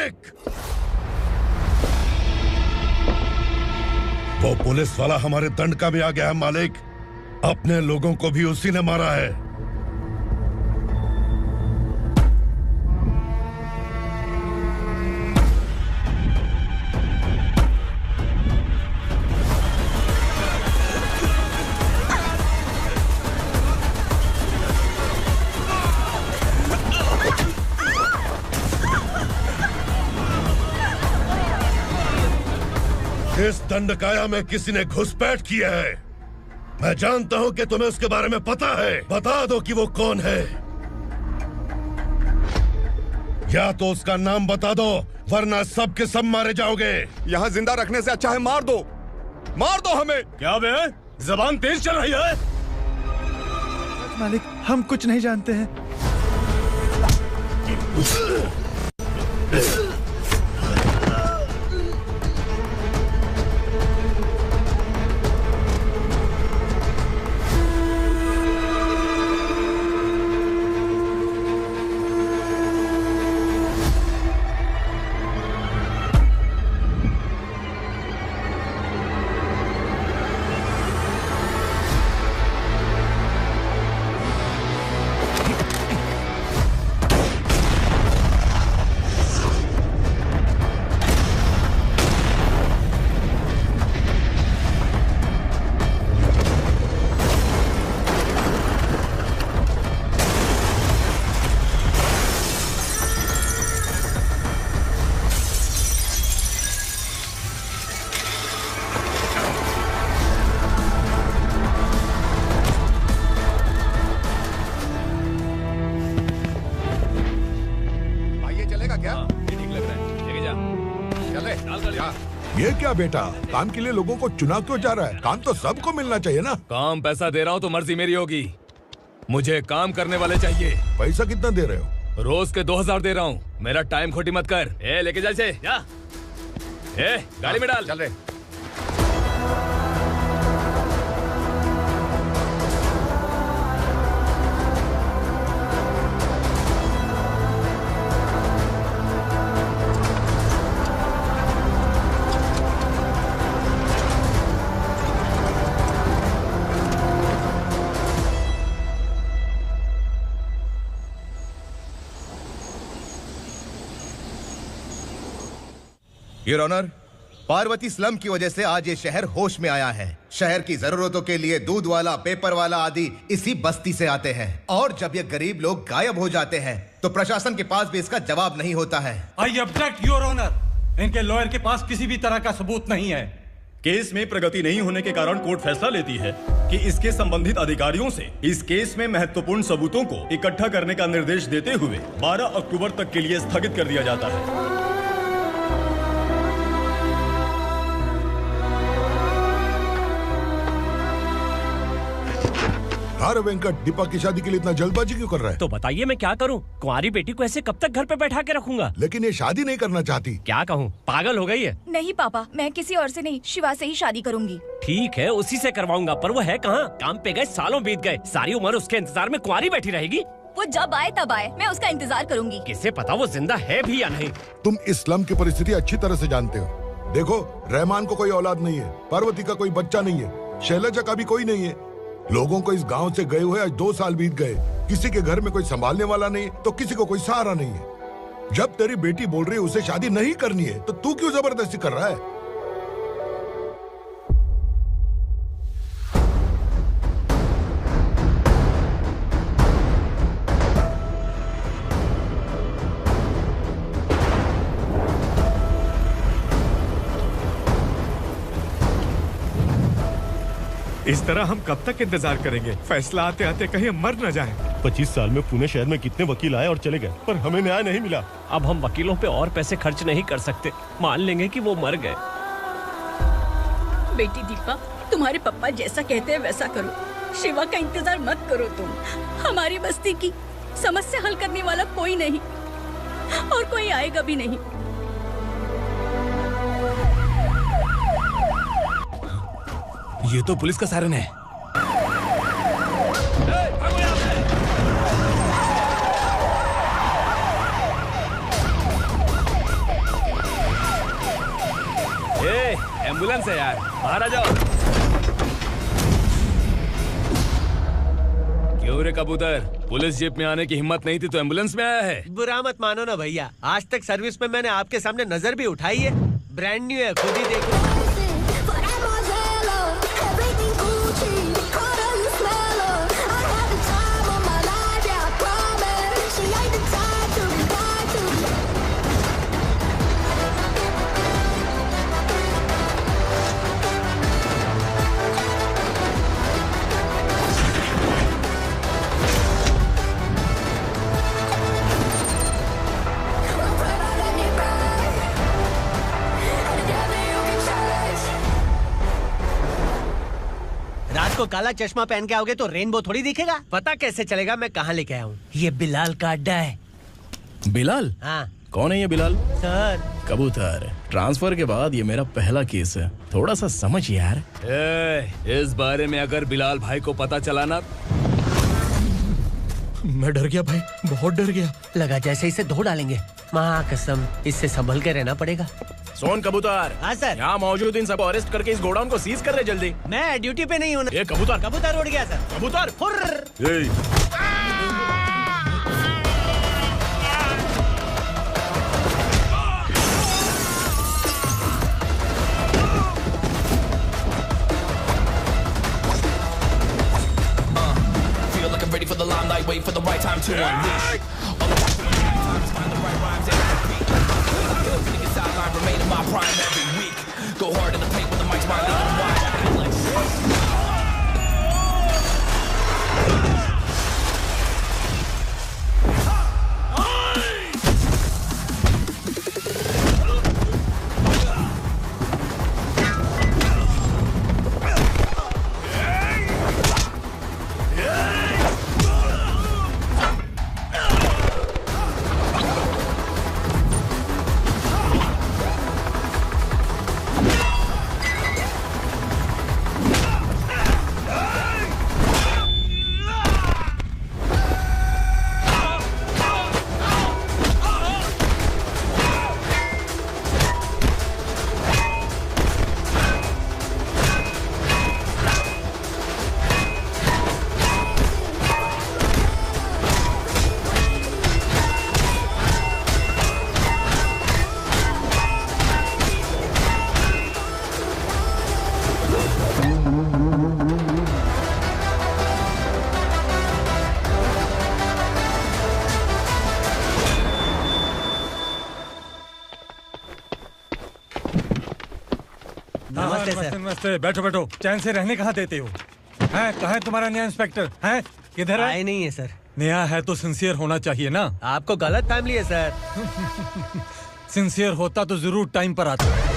मालिक। वो पुलिस वाला हमारे दंड का भी आ गया है मालिक। अपने लोगों को भी उसी ने मारा है। इस दंडकाया में किसी ने घुसपैठ किया है। मैं जानता हूं कि तुम्हें उसके बारे में पता है। बता दो कि वो कौन है, या तो उसका नाम बता दो, वरना सब के सब मारे जाओगे। यहाँ जिंदा रखने से अच्छा है मार दो हमें। क्या बे, जबान तेज चल रही है? मालिक, हम कुछ नहीं जानते हैं। ये क्या बेटा, काम के लिए लोगों को चुना क्यों जा रहा है? काम तो सबको मिलना चाहिए ना। काम पैसा दे रहा हूँ तो मर्जी मेरी होगी। मुझे काम करने वाले चाहिए। पैसा कितना दे रहे हो? रोज के 2000 दे रहा हूँ। मेरा टाइम खोटी मत कर। लेके जा इसे, जा। गाड़ी में डाल। चल रहे। योर ऑनर, पार्वती स्लम की वजह से आज ये शहर होश में आया है। शहर की जरूरतों के लिए दूध वाला, पेपर वाला आदि इसी बस्ती से आते हैं, और जब ये गरीब लोग गायब हो जाते हैं तो प्रशासन के पास भी इसका जवाब नहीं होता है। I object your honour. इनके लॉयर के पास किसी भी तरह का सबूत नहीं है। केस में प्रगति नहीं होने के कारण कोर्ट फैसला लेती है कि इसके संबंधित अधिकारियों से इस केस में महत्वपूर्ण सबूतों को इकट्ठा करने का निर्देश देते हुए 12 अक्टूबर तक के लिए स्थगित कर दिया जाता है। अरे वेंकट, दीपा की शादी के लिए इतना जल्दबाजी क्यों कर रहा है? तो बताइए मैं क्या करूं? कुंवारी बेटी को ऐसे कब तक घर पे बैठा के रखूंगा? लेकिन ये शादी नहीं करना चाहती। क्या कहूं, पागल हो गई है? नहीं पापा, मैं किसी और से नहीं, शिवा से ही शादी करूंगी। ठीक है, उसी से करवाऊंगा, पर वो है कहाँ? काम पे गए सालों बीत गए, सारी उम्र उसके इंतजार में कुंवारी बैठी रहेगी। वो जब आए तब आए, मैं उसका इंतजार करूंगी। किसे पता वो जिंदा है भी या नहीं। तुम इस्लाम की परिस्थिति अच्छी तरह से जानते हो। देखो, रहमान को कोई औलाद नहीं है, पार्वती का कोई बच्चा नहीं है, शैलजा का भी कोई नहीं है। लोगों को इस गांव से गए हुए आज 2 साल बीत गए। किसी के घर में कोई संभालने वाला नहीं, तो किसी को कोई सहारा नहीं है। जब तेरी बेटी बोल रही है उसे शादी नहीं करनी है, तो तू क्यों जबरदस्ती कर रहा है? इस तरह हम कब तक इंतजार करेंगे? फैसला आते आते कहीं हम मर न जाएं। 25 साल में पुणे शहर में कितने वकील आए और चले गए, पर हमें न्याय नहीं मिला। अब हम वकीलों पे और पैसे खर्च नहीं कर सकते। मान लेंगे कि वो मर गए। बेटी दीपा, तुम्हारे पापा जैसा कहते हैं वैसा करो। शिवा का इंतजार मत करो तुम। हमारी बस्ती की समस्या हल करने वाला कोई नहीं, और कोई आएगा भी नहीं। ये तो पुलिस का सायरन है। एम्बुलेंस है यार, बाहर आ जाओ। क्यों रे कबूतर, पुलिस जीप में आने की हिम्मत नहीं थी तो एम्बुलेंस में आया है? बुरा मत मानो ना भैया, आज तक सर्विस में मैंने आपके सामने नजर भी उठाई है। ब्रांड न्यू है, खुद ही देखो। को काला चश्मा पहन के आओगे तो रेनबो थोड़ी दिखेगा। पता कैसे चलेगा मैं कहाँ लेके आया हूँ? ये बिलाल का अड्डा है। बिलाल? हाँ। कौन है ये बिलाल? सर कबूतर, ट्रांसफर के बाद ये मेरा पहला केस है, थोड़ा सा समझ यार। इस बारे में अगर बिलाल भाई को पता चला ना, मैं डर गया भाई, बहुत डर गया। लगा जैसे इसे धो डालेंगे। माँ कसम, इससे संभल के रहना पड़ेगा। सोन कबूतर। हाँ सर। यहाँ मौजूद इन सबको अरेस्ट करके इस गोडाउन को सीज कर रहे जल्दी। मैं ड्यूटी पे नहीं हूँ। ये कबूतर। कबूतर उड़ गया सर। कबूतर। Feel like I'm ready for the limelight, wait for the right time to unleash. All the times find the right rhymes and repeat. Niggas sideline remain in my prime every week. Go hard in the paint when the mic's my legal wide. नमस्ते, बैठो बैठो। चैन से रहने कहाँ देते हो? हैं, कहाँ है तुम्हारा नया इंस्पेक्टर? हैं, किधर है? आए नहीं है सर। नया है तो सिंसियर होना चाहिए ना। आपको गलत फैमिली है सर। सिंसियर होता तो जरूर टाइम पर आता।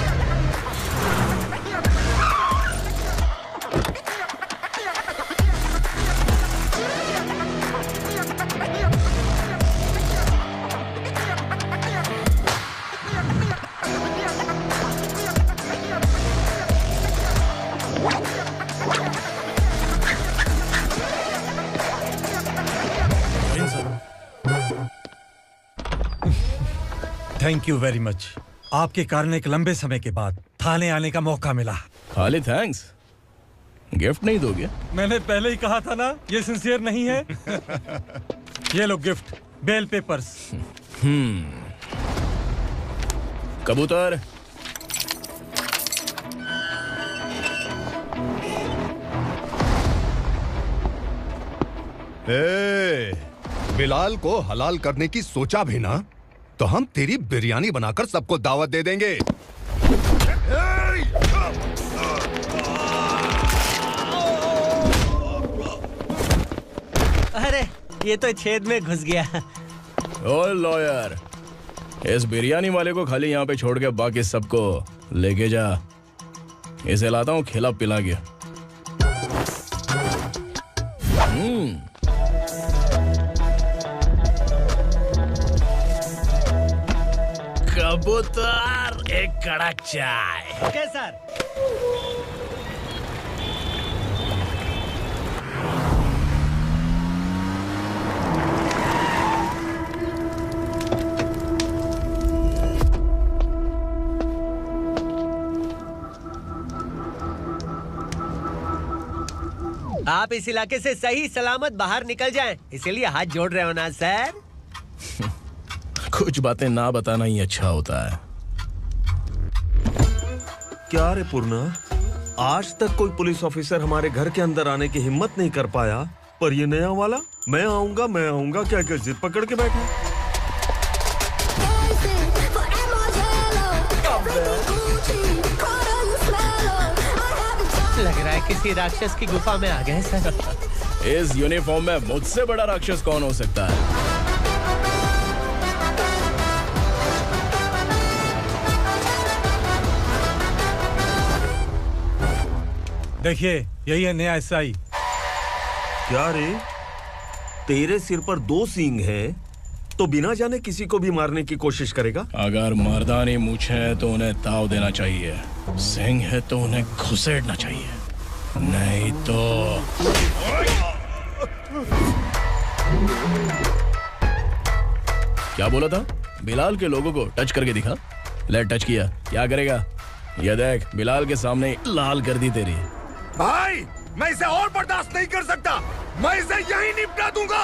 Thank you very much. आपके कारण एक लंबे समय के बाद थाने आने का मौका मिला। खाली थैंक्स, गिफ्ट नहीं दोगे? मैंने पहले ही कहा था ना, ये सिंसियर नहीं है। ये लो गिफ्ट, बेल पेपर्स। कबूतर, बिलाल को हलाल करने की सोचा भी ना, तो हम तेरी बिरयानी बनाकर सबको दावत दे देंगे। अरे ये तो छेद में घुस गया। ओ लॉयर, इस बिरयानी वाले को खाली यहाँ पे छोड़ के बाकी सबको लेके जा। इसे लाता हूँ खिला पिला के। कबूतर, एक कड़क चाय। Okay sir. आप इस इलाके से सही सलामत बाहर निकल जाएं, इसीलिए हाथ जोड़ रहे हो ना सर? कुछ बातें ना बताना ही अच्छा होता है। क्या रे पूर्णा, आज तक कोई पुलिस ऑफिसर हमारे घर के अंदर आने की हिम्मत नहीं कर पाया, पर ये नया वाला मैं आऊंगा क्या क्या जिद पकड़ के बैठा। लग रहा है किसी राक्षस की गुफा में आ गए सर। इस यूनिफॉर्म में मुझसे बड़ा राक्षस कौन हो सकता है? देखिए, यही है नया एसआई। क्या रे, तेरे सिर पर 2 सींग हैं, तो बिना जाने किसी को भी मारने की कोशिश करेगा? अगर मर्दानी मूंछ है तो उन्हें ताव देना चाहिए, सिंह है तो उन्हें घुसेड़ना चाहिए, नहीं तो। क्या बोला था? बिलाल के लोगों को टच करके दिखा। ले टच किया, क्या करेगा? ये देख, बिलाल के सामने लाल कर दी तेरी। भाई, मैं इसे और बर्दाश्त नहीं कर सकता, मैं इसे यहीं निपटा दूंगा।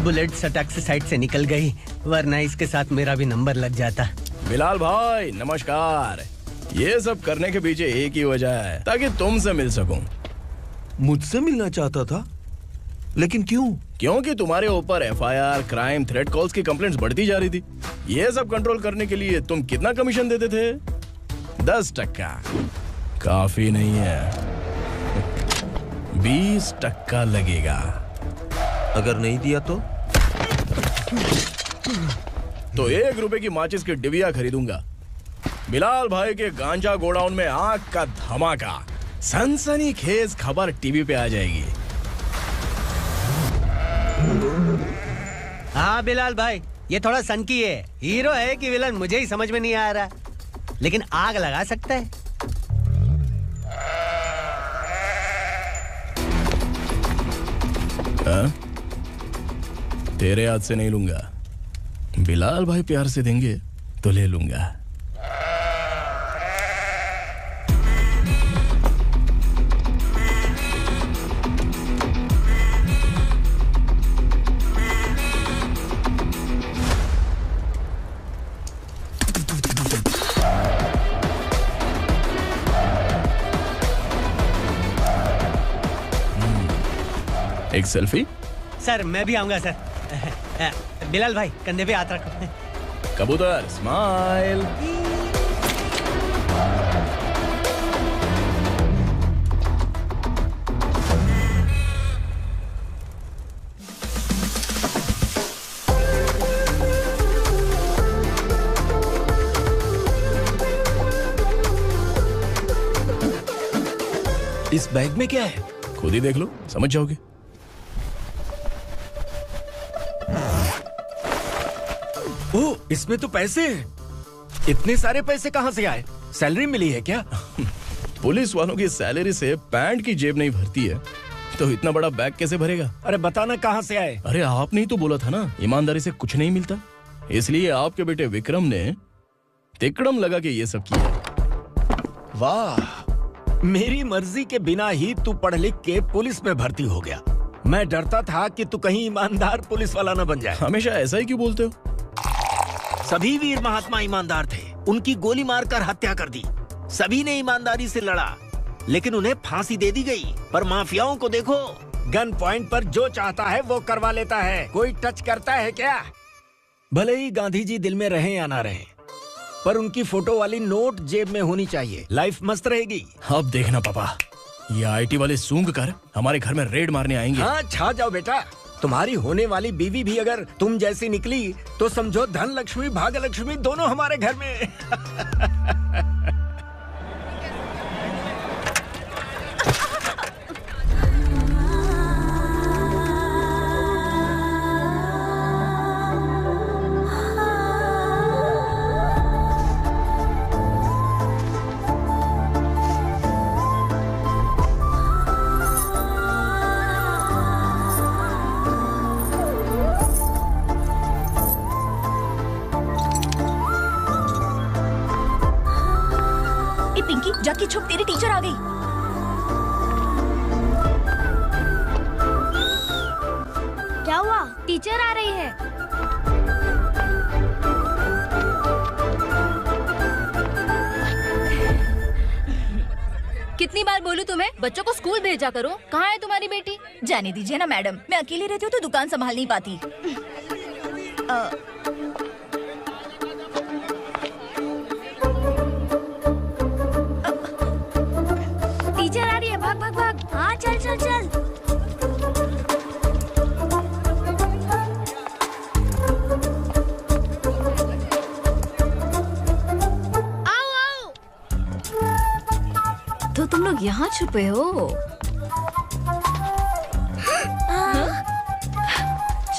बुलेट सटक से साइड से निकल गई, वरना इसके साथ मेरा भी नंबर लग जाता। बिलाल भाई नमस्कार। ये सब करने के पीछे एक ही वजह है, ताकि तुमसे मिल सकूं। मुझसे मिलना चाहता था? लेकिन क्यों? क्योंकि तुम्हारे ऊपर एफआईआर, क्राइम, थ्रेट कॉल्स की कंप्लेंट्स बढ़ती जा रही थी। ये सब कंट्रोल करने के लिए तुम कितना कमीशन देते थे? 10%। काफी नहीं है, 20% लगेगा। अगर नहीं दिया तो 1 रुपए की माचिस की डिबिया खरीदूंगा। बिलाल भाई के गांजा गोडाउन में आग का धमाका, सनसनीखेज खबर टीवी पे आ जाएगी। हाँ बिलाल भाई, ये थोड़ा सनकी है, हीरो है कि विलन मुझे ही समझ में नहीं आ रहा, लेकिन आग लगा सकता है। तेरे हाथ से नहीं लूंगा, बिलाल भाई प्यार से देंगे तो ले लूंगा। एक सेल्फी? सर मैं भी आऊंगा सर। बिलाल भाई कंधे पे हाथ रखो। कबूतर स्माइल। इस बैग में क्या है? खुद ही देख लो, समझ जाओगे। ओह, इसमें तो पैसे हैं। इतने सारे पैसे कहाँ से आए? सैलरी मिली है क्या? पुलिस वालों की सैलरी से पैंट की जेब नहीं भरती है, तो इतना बड़ा बैग कैसे भरेगा? अरे बताना कहाँ से आए? अरे आपने ही तो बोला था ना, ईमानदारी से कुछ नहीं मिलता, इसलिए आपके बेटे विक्रम ने तिकड़म लगा के ये सब किया। वाह, मेरी मर्जी के बिना ही तू पढ़ लिख के पुलिस में भर्ती हो गया। मैं डरता था कि तू कहीं ईमानदार पुलिस वाला न बन जाए। हमेशा ऐसा ही क्यों बोलते हो? सभी वीर महात्मा ईमानदार थे, उनकी गोली मारकर हत्या कर दी। सभी ने ईमानदारी से लड़ा, लेकिन उन्हें फांसी दे दी गई। पर माफियाओं को देखो, गन पॉइंट पर जो चाहता है वो करवा लेता है। कोई टच करता है क्या? भले ही गांधी जी दिल में रहे या ना रहे, पर उनकी फोटो वाली नोट जेब में होनी चाहिए। लाइफ मस्त रहेगी। अब देखना पापा, ये आईटी वाले सूंघ कर हमारे घर में रेड मारने आएंगे। हाँ, छा जाओ बेटा। तुम्हारी होने वाली बीवी भी अगर तुम जैसी निकली तो समझो धन लक्ष्मी भाग्य लक्ष्मी दोनों हमारे घर में। जाके छुप, तेरी टीचर आ गई। क्या हुआ? टीचर आ रही है। कितनी बार बोलूं तुम्हें, बच्चों को स्कूल भेजा करो। कहाँ है तुम्हारी बेटी? जाने दीजिए ना मैडम, मैं अकेली रहती हूँ तो दुकान संभाल नहीं पाती। टीचर आ रही है, भाग भाग भाग। हाँ चल चल चल। तो तुम लोग यहाँ छुपे हो?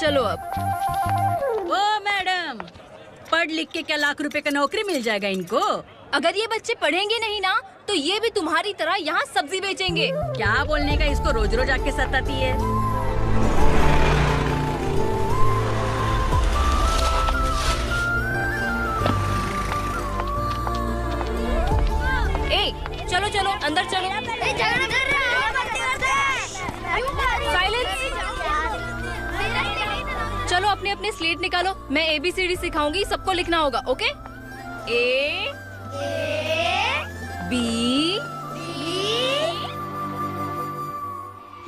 चलो अब। ओ मैडम, पढ़ लिख के क्या लाख रुपए का नौकरी मिल जाएगा इनको? अगर ये बच्चे पढ़ेंगे नहीं ना तो ये भी तुम्हारी तरह यहाँ सब्जी बेचेंगे। क्या बोलने का, इसको रोज रोज आके सताती है। ए, चलो चलो अंदर चलो। चलो अपने अपने स्लेट निकालो, मैं ABCD सिखाऊंगी, सबको लिखना होगा। ओके? A B।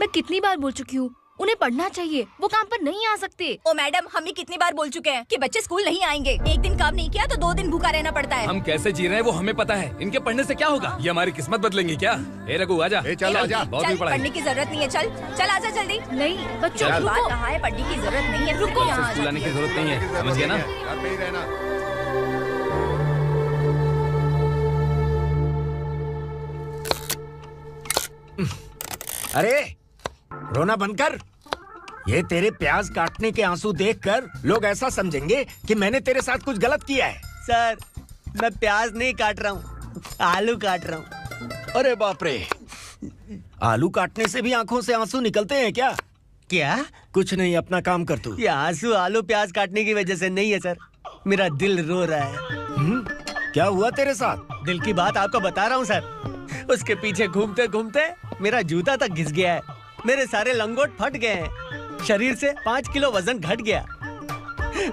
मैं कितनी बार बोल चुकी हूँ, उन्हें पढ़ना चाहिए, वो काम पर नहीं आ सकते। ओ मैडम, हम भी कितनी बार बोल चुके हैं कि बच्चे स्कूल नहीं आएंगे। एक दिन काम नहीं किया तो 2 दिन भूखा रहना पड़ता है। हम कैसे जी रहे हैं वो हमें पता है, इनके पढ़ने से क्या होगा? ये हमारी किस्मत बदलेंगे क्या? ए रघु आजा। चल आजा, बहुत भी पढ़ाई। पढ़ने की जरूरत नहीं है, चल चल आजा जल्दी। नहीं बच्चों, बात कहाँ है, पढ़ने की जरूरत नहीं है, रुको। स्कूल आने की जरूरत नहीं है, समझ गया ना? घर पे ही रहना। अरे रोना बंद कर। ये तेरे प्याज काटने के आंसू देखकर लोग ऐसा समझेंगे कि मैंने तेरे साथ कुछ गलत किया है। सर, मैं प्याज नहीं काट रहा हूँ, आलू काट रहा हूँ। अरे बाप रे, आलू काटने से भी आंखों से आंसू निकलते हैं क्या? क्या? कुछ नहीं, अपना काम कर तू। ये आंसू आलू प्याज काटने की वजह से नहीं है सर, मेरा दिल रो रहा है। क्या हुआ तेरे साथ? दिल की बात आपको बता रहा हूँ सर। उसके पीछे घूमते घूमते मेरा जूता तक घिस गया है, मेरे सारे लंगोट फट गए हैं, शरीर से 5 किलो वजन घट गया।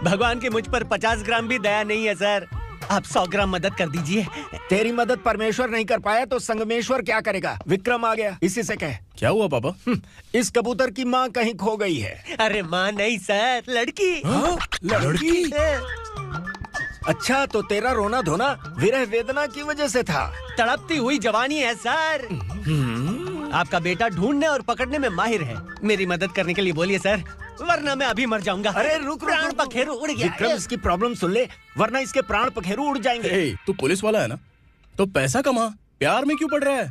भगवान की मुझ पर 50 ग्राम भी दया नहीं है सर, आप 100 ग्राम मदद कर दीजिए। तेरी मदद परमेश्वर नहीं कर पाया तो संगमेश्वर क्या करेगा? विक्रम आ गया, इसी से कह। क्या हुआ पापा? इस कबूतर की माँ कहीं खो गई है। अरे माँ नहीं सर, लड़की। लड़की? अच्छा, तो तेरा रोना धोना विरह वेदना की वजह से था। तड़पती हुई जवानी है सर। आपका बेटा ढूंढने और पकड़ने में माहिर है, मेरी मदद करने के लिए बोलिए सर, वरना मैं अभी मर जाऊंगा। अरे रुक, प्राण पखेरु उड़ गया। विक्रम, इसकी प्रॉब्लम सुन ले, वरना इसके प्राण पखेरु उड़ जाएंगे। तू पुलिस वाला है ना, तो पैसा कमा, प्यार में क्यों पड़ रहा है?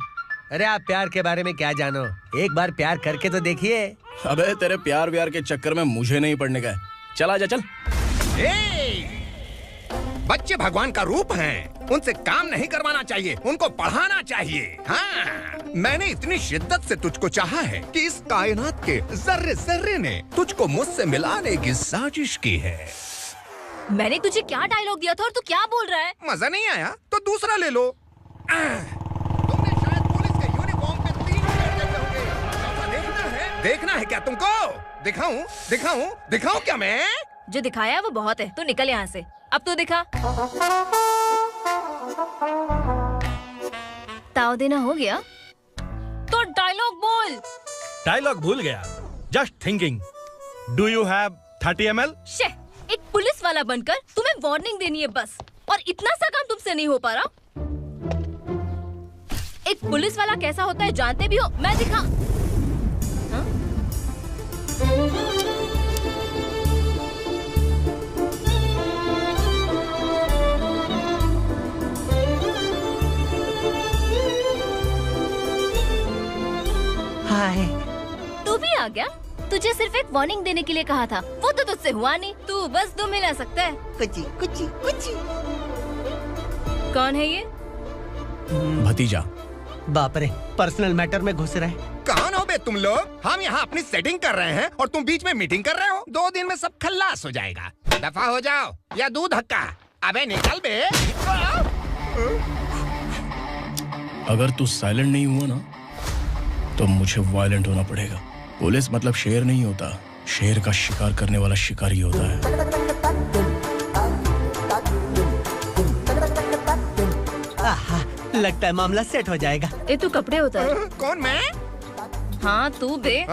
अरे आप प्यार के बारे में क्या जानो, एक बार प्यार करके तो देखिए। अबे तेरे प्यार व्यार के चक्कर में मुझे नहीं पड़ने का है, चल आजा चल। बच्चे भगवान का रूप हैं, उनसे काम नहीं करवाना चाहिए, उनको पढ़ाना चाहिए। हाँ, मैंने इतनी शिद्दत से तुझको चाहा है कि इस कायनात के जर्रे जर्रे ने तुझको मुझसे मिलाने की साजिश की है। मैंने तुझे क्या डायलॉग दिया था और तू क्या बोल रहा है? मजा नहीं आया तो दूसरा ले लो। तुमने शायद पुलिस के यूनिफॉर्म पे 3 शेर देखे होंगे। देखना है क्या तुमको? दिखाऊं दिखाऊं दिखाऊं क्या मैं? जो दिखाया है वो बहुत है, तू निकल यहाँ से। अब तो दिखा। ताव देना हो गया तो डायलॉग बोल। डायलॉग भूल गया। Just thinking, do you have 30 ml? एक पुलिस वाला बनकर तुम्हें वार्निंग देनी है बस, और इतना सा काम तुमसे नहीं हो पा रहा। एक पुलिस वाला कैसा होता है जानते भी हो? मैं दिखा। हाय, तू भी आ गया? तुझे सिर्फ एक वार्निंग देने के लिए कहा था, वो तो तुझसे हुआ नहीं। तू बस 2 मिला सकता है। कुची कुची कुची। कौन है ये? भतीजा। बाप रे, पर्सनल मैटर में घुस रहे। कौन हो बे तुम लोग? हम यहाँ अपनी सेटिंग कर रहे हैं और तुम बीच में मीटिंग कर रहे हो। 2 दिन में सब खल्लास हो जाएगा। दफा हो जाओ या दूध हक्का। अबे निकल बे। अगर तू साइलेंट नहीं हुआ ना तो मुझे वायलेंट होना पड़ेगा। पुलिस मतलब शेर नहीं होता, शेर का शिकार करने वाला शिकारी होता है। आहा, लगता है मामला सेट हो जाएगा। ये तो कपड़े होता है। कौन मैं? हाँ तू बे।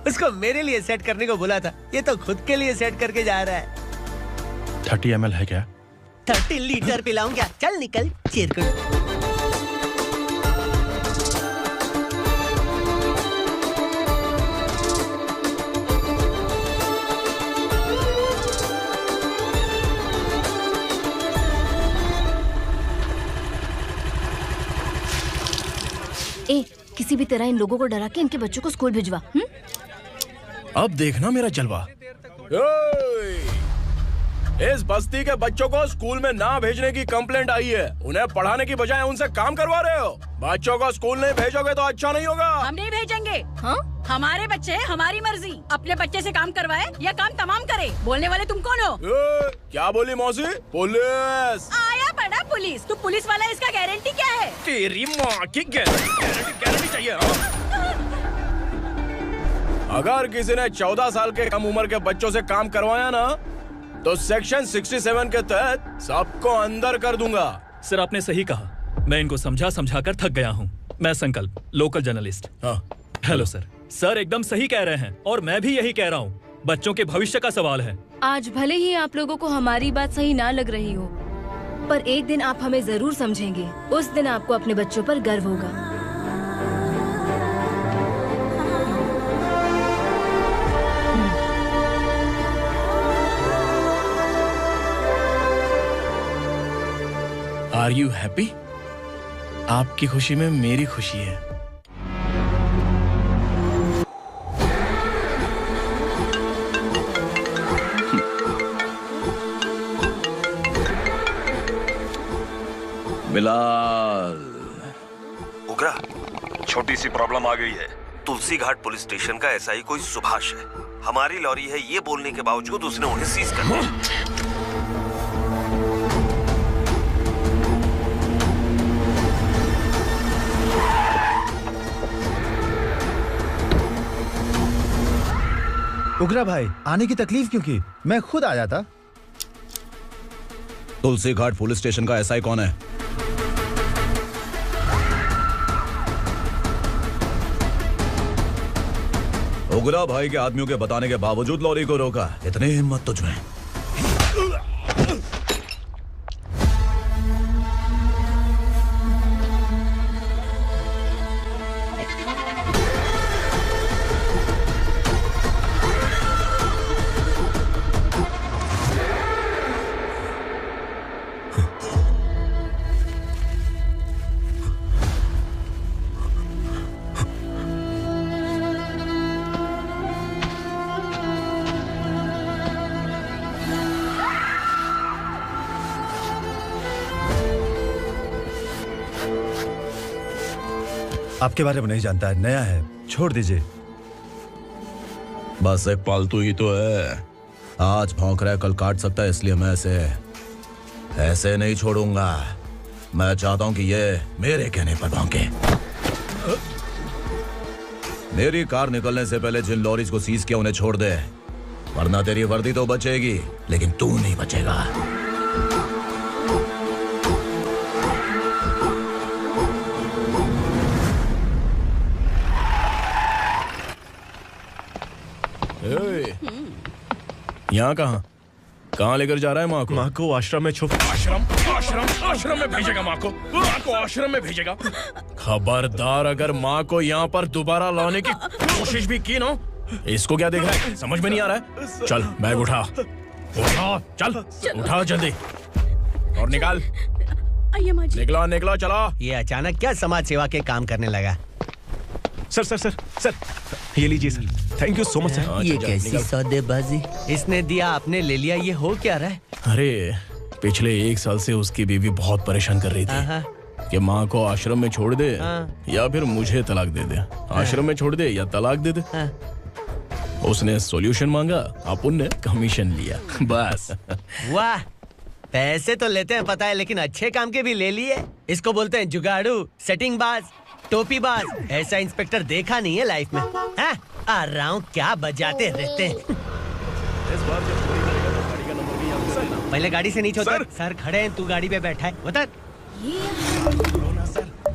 उसको मेरे लिए सेट करने को बोला था, ये तो खुद के लिए सेट करके जा रहा है। 30 ml है क्या? 30 लीटर पिलाऊं क्या? चल निकल चिरकुट। ए, किसी भी तरह इन लोगों को डरा के इनके बच्चों को स्कूल भिजवा। अब देखना मेरा जलवा। इस बस्ती के बच्चों को स्कूल में ना भेजने की कंप्लेंट आई है। उन्हें पढ़ाने की बजाय उनसे काम करवा रहे हो। बच्चों को स्कूल नहीं भेजोगे तो अच्छा नहीं होगा। हम नहीं भेजेंगे। हाँ? हमारे बच्चे हमारी मर्जी। अपने बच्चे से काम करवाए या काम तमाम करे। बोलने वाले तुम कौन हो? क्या बोली मौसी? पुलिस आया बड़ा पुलिस। तू पुलिस वाला, इसका गारंटी क्या है? तेरी माँ की गारंटी चाहिए। अगर किसी ने 14 साल के कम उम्र के बच्चों से काम करवाया ना तो सेक्शन 67 के तहत सबको अंदर कर दूंगा। सर आपने सही कहा। मैं इनको समझा कर थक गया हूँ। मैं संकल्प, local journalist. Hello sir. Sir एकदम सही कह रहे हैं और मैं भी यही कह रहा हूँ। बच्चों के भविष्य का सवाल है। आज भले ही आप लोगों को हमारी बात सही ना लग रही हो, पर एक दिन आप हमें जरूर समझेंगे। उस दिन आपको अपने बच्चों पर गर्व होगा। Are you happy? आपकी खुशी में मेरी खुशी है। बिलाल। उगरा, छोटी सी प्रॉब्लम आ गई है। तुलसी घाट पुलिस स्टेशन का एसआई कोई सुभाष है। हमारी लॉरी है ये बोलने के बावजूद उसने उन्हें सीज कर दिया। उगरा भाई, आने की तकलीफ क्यों की? मैं खुद आ जाता। तुलसी घाट पुलिस स्टेशन का एसआई कौन है? उगरा भाई के आदमियों के बताने के बावजूद लॉरी को रोका। इतनी हिम्मत तुझमें? आपके बारे में नहीं जानता है, नया है, छोड़ दीजिए। बस एक पालतू ही तो है। आज भौंक रहा है, कल काट सकता है, इसलिए मैं ऐसे नहीं छोड़ूंगा। मैं चाहता हूं कि ये मेरे कहने पर भौंके। मेरी कार निकलने से पहले जिन लॉरीज को सीज किया उन्हें छोड़ दे, वरना तेरी वर्दी तो बचेगी लेकिन तू नहीं बचेगा। यहाँ कहाँ लेकर जा रहा है माँ को? माँ को आश्रम में छुप। आश्रम में भेजेगा माँ को? माँ को आश्रम में भेजेगा? खबरदार, अगर माँ को यहाँ पर दोबारा लाने की कोशिश भी की ना। इसको क्या देख रहा है? समझ में नहीं आ रहा है? चल बैग उठा, चल उठा जल्दी और निकाल। निकला चला। ये अचानक क्या समाज सेवा के काम करने लगा? सर सर सर सर ये लीजिए sir, thank you so much sir. ये कैसी सौदेबाजी? इसने दिया आपने ले लिया, ये हो क्या रहा है? अरे पिछले 1 साल से उसकी बीवी बहुत परेशान कर रही थी कि माँ को आश्रम में छोड़ दे या फिर मुझे तलाक दे दे, आश्रम में छोड़ दे या तलाक दे दे। उसने सॉल्यूशन मांगा, अपन ने कमीशन लिया, बस। वाह, पैसे तो लेते हैं पता है, लेकिन अच्छे काम के भी ले लिए। इसको बोलते हैं जुगाड़ू, सेटिंग बाज, टोपी बाज। ऐसा इंस्पेक्टर देखा नहीं है लाइफ में। हाँ? आ रहा हूँ, क्या बजाते रहते हैं। पहले गाड़ी से नीचे उतर। सर खड़े हैं, तू गाड़ी पे बैठा है, उतर।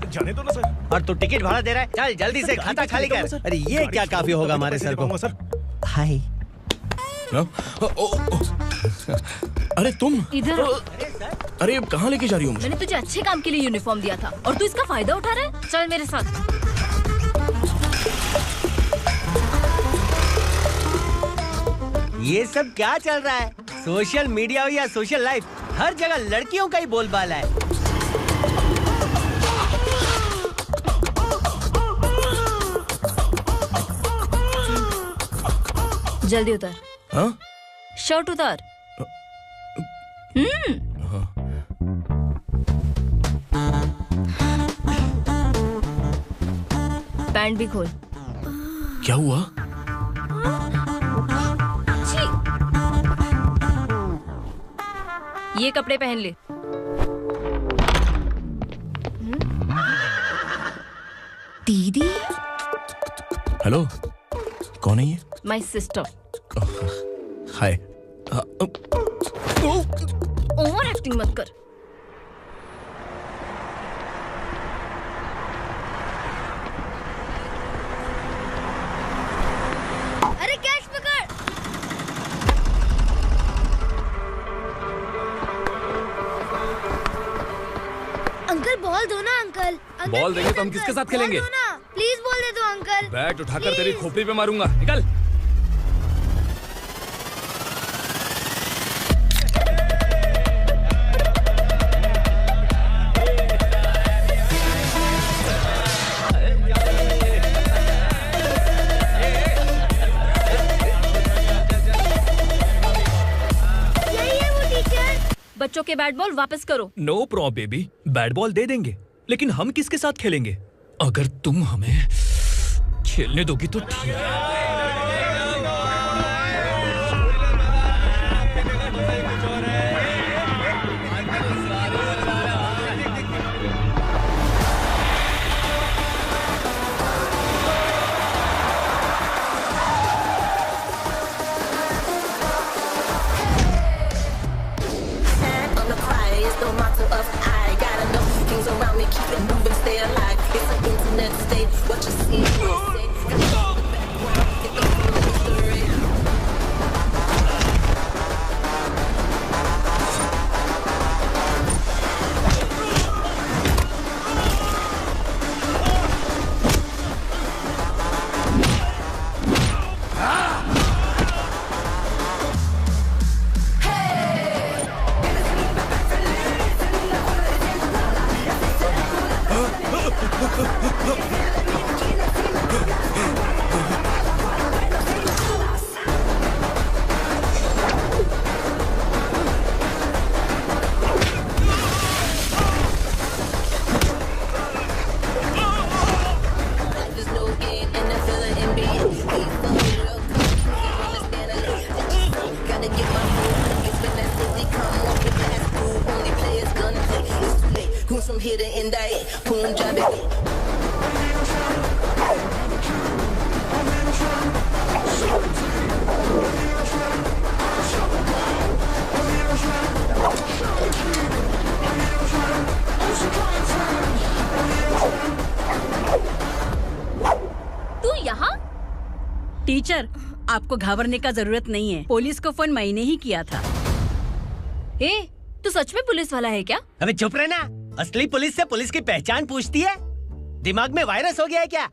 जाने दो ना सर। और तू टिकट भाड़ा दे रहा है, चल जल्दी से खाता खाली कर। अरे ये क्या काफी होगा हमारे सर को। हाय। अरे तुम इधर। अरे कहाँ लेके जा रही हो मुझे? मैंने तुझे अच्छे काम के लिए यूनिफॉर्म दिया था और तू इसका फायदा उठा रहा है। चल मेरे साथ। ये सब क्या चल रहा है? सोशल मीडिया हो या सोशल लाइफ, हर जगह लड़कियों का ही बोलबाला है। जल्दी उतर। हाँ? शर्ट उतार। पैंट भी खोल। क्या हुआ? ये कपड़े पहन ले। दीदी। हेलो, कौन है ये? My sister. Hi. Over acting मत कर। अरे कैच पकड़। अंकल बॉल दो ना अंकल। बॉल देंगे तो हम किसके साथ खेलेंगे? प्लीज बॉल दे दो अंकल। बैट उठाकर तेरी खोपड़ी पे मारूंगा, निकल। बच्चों के बैट बॉल वापस करो। No problem baby, bat ball दे देंगे, लेकिन हम किसके साथ खेलेंगे? अगर तुम हमें खेलने दोगी तो ठीक है। टीचर, आपको घबराने का जरूरत नहीं है। पुलिस को फोन मैंने ही किया था। ए, तू सच में पुलिस वाला है क्या? अबे चुप रहना। असली पुलिस से पुलिस की पहचान पूछती है? दिमाग में वायरस हो गया है क्या?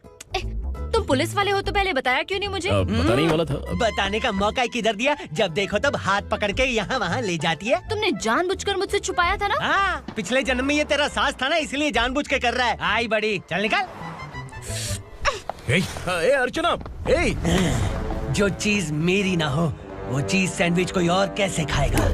तुम पुलिस वाले हो तो पहले बताया क्यों नहीं मुझे? बताने ही वाला था। बताने का मौका किधर दिया? जब देखो तब हाथ पकड़ के यहाँ वहाँ ले जाती है। तुमने जानबूझकर मुझसे छुपाया था ना? हाँ, पिछले जन्म में ये तेरा सास था ना, इसलिए जानबूझ के कर रहा है। आई बड़ी, चल निकल। ए अर्चना, जो चीज मेरी ना हो वो चीज सैंडविच कोई और कैसे खाएगा?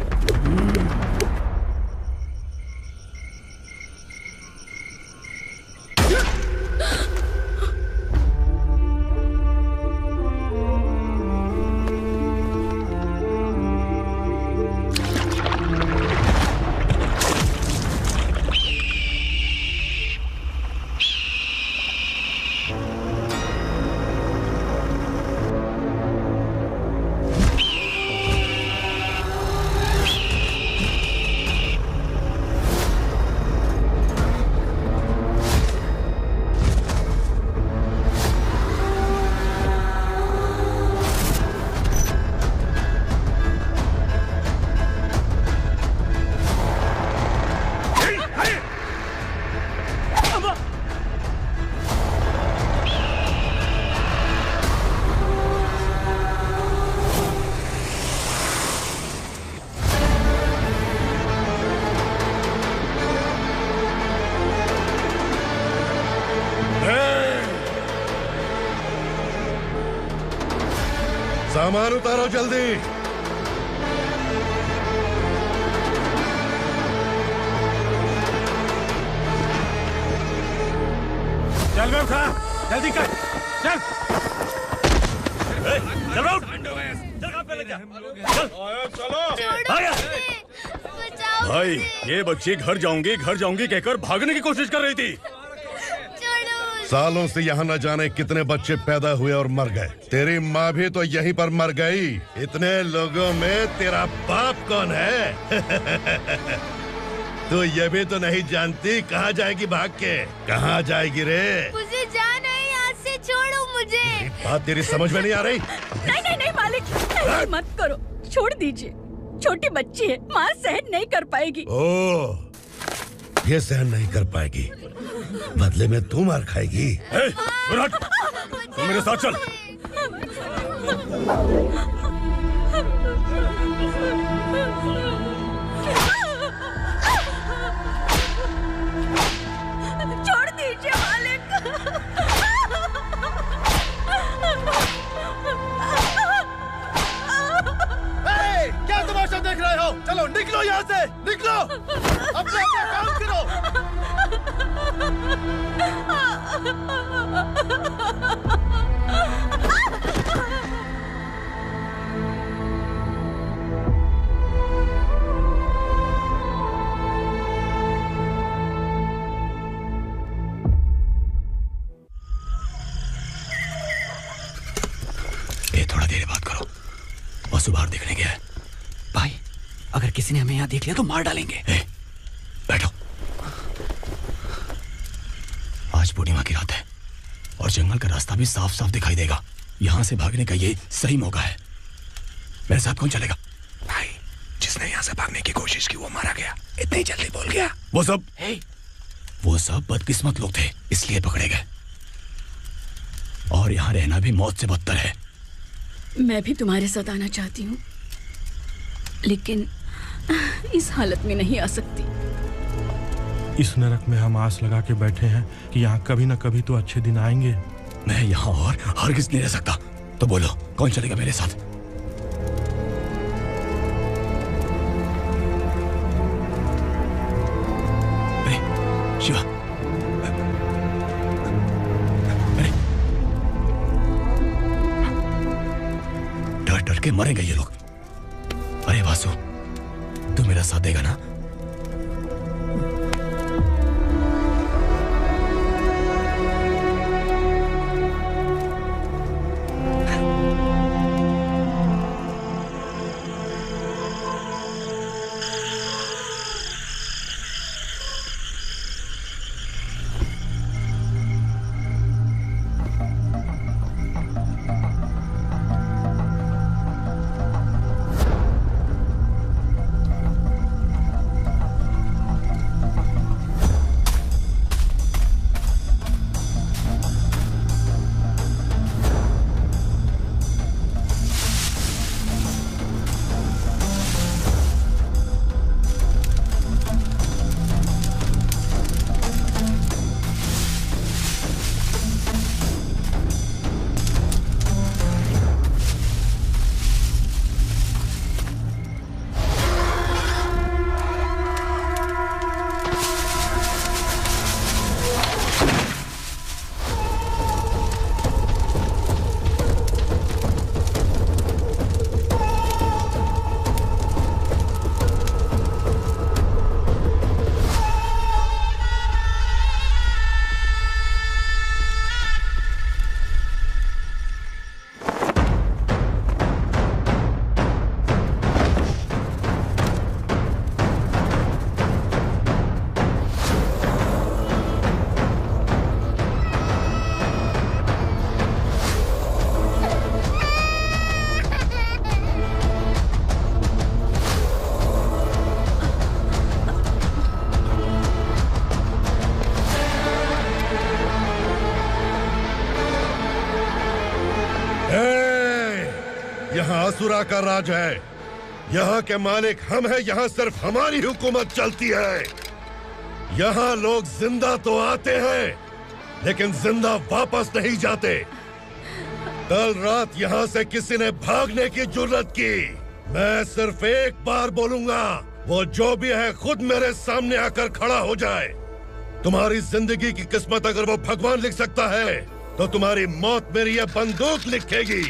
सामान उतारो जल्दी। चल बे उठा, जल्दी कर, चल। चल उठ, चल पे लग जा, चलो। भाई ये बच्ची घर जाऊंगी कहकर भागने की कोशिश कर रही थी। सालों से यहाँ न जाने कितने बच्चे पैदा हुए और मर गए। तेरी माँ भी तो यहीं पर मर गई। इतने लोगों में तेरा बाप कौन है? तो ये भी तो नहीं जानती कहाँ जाएगी भाग के? कहाँ जाएगी रे? मुझे जाना है, यहाँ से छोड़ो मुझे। बात तेरी समझ में नहीं आ रही? नहीं मालिक, ऐसे मत करो, छोड़ दीजिए। छोटी बच्ची है, माँ सहन नहीं कर पाएगी। ओह, ये सहन नहीं कर पाएगी, बदले में तू मार खाएगी। विराट, तू मेरे साथ चल। छोड़ दीजिए मालिक। क्या तमाशा देख रहे हो? चलो निकलो यहाँ से, निकलो। अपना काम करो। थोड़ा देर बात करो, बस बाहर देखने गया है। भाई, अगर किसी ने हमें यहाँ देख लिया तो मार डालेंगे। बैठो। आज पूर्णिमा की रात है और जंगल का रास्ता भी साफ साफ दिखाई देगा। यहाँ से भागने का ये सही मौका है। मेरे साथ कौन चलेगा? भाई, जिसने यहाँ से भागने की कोशिश की वो मारा गया। इतनी जल्दी बोल गया। वो सब बदकिस्मत लोग थे, इसलिए पकड़े गए। और यहाँ रहना भी मौत से बदतर है। मैं भी तुम्हारे साथ आना चाहती हूँ, लेकिन इस हालत में नहीं आ सकती। इस नरक में हम आस लगा के बैठे हैं कि यहाँ कभी न कभी तो अच्छे दिन आएंगे। मैं यहाँ और हरगिज़ नहीं रह सकता। तो बोलो, कौन चलेगा मेरे साथ? अरे शिवा, अरे डर डर के मरेंगे ये लोग। अरे वासु, तू मेरा साथ देगा ना? असुरा का राज है। यहाँ के मालिक हम हैं, यहाँ सिर्फ हमारी हुकूमत चलती है। यहाँ लोग जिंदा तो आते हैं लेकिन जिंदा वापस नहीं जाते। कल रात यहाँ से किसी ने भागने की जुर्रत की, मैं सिर्फ एक बार बोलूंगा, वो जो भी है खुद मेरे सामने आकर खड़ा हो जाए। तुम्हारी जिंदगी की किस्मत अगर वो भगवान लिख सकता है तो तुम्हारी मौत मेरी ये बंदूक लिखेगी।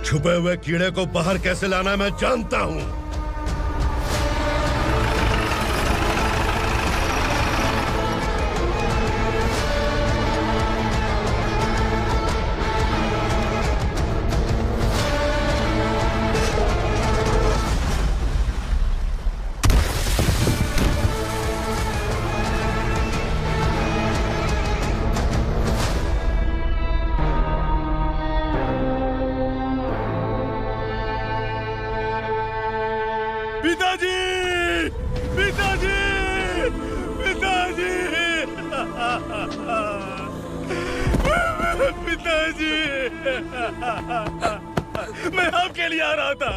छुपे हुए कीड़े को बाहर कैसे लाना मैं जानता हूँ। मैं आपके लिए आ रहा था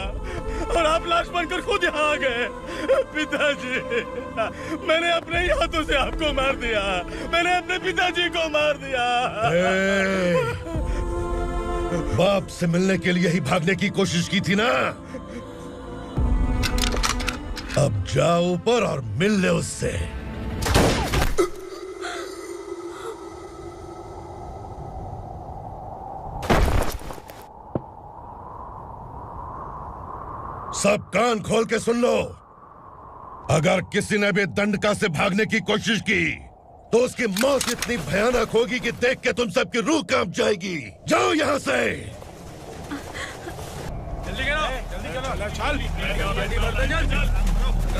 और आप लाश बनकर खुद यहाँ आ गए। पिताजी, मैंने अपने ही हाथों से आपको मार दिया। मैंने अपने पिताजी को मार दिया। बाप से मिलने के लिए ही भागने की कोशिश की थी ना? अब जाओ ऊपर और मिल ले उससे। सब कान खोल के सुन लो। अगर किसी ने भी दंडका से भागने की कोशिश की तो उसकी मौत इतनी भयानक होगी कि देख के तुम सबकी रूह कांप जाएगी। जाओ यहाँ से। जल्दी करो, जल्दी करो। चल,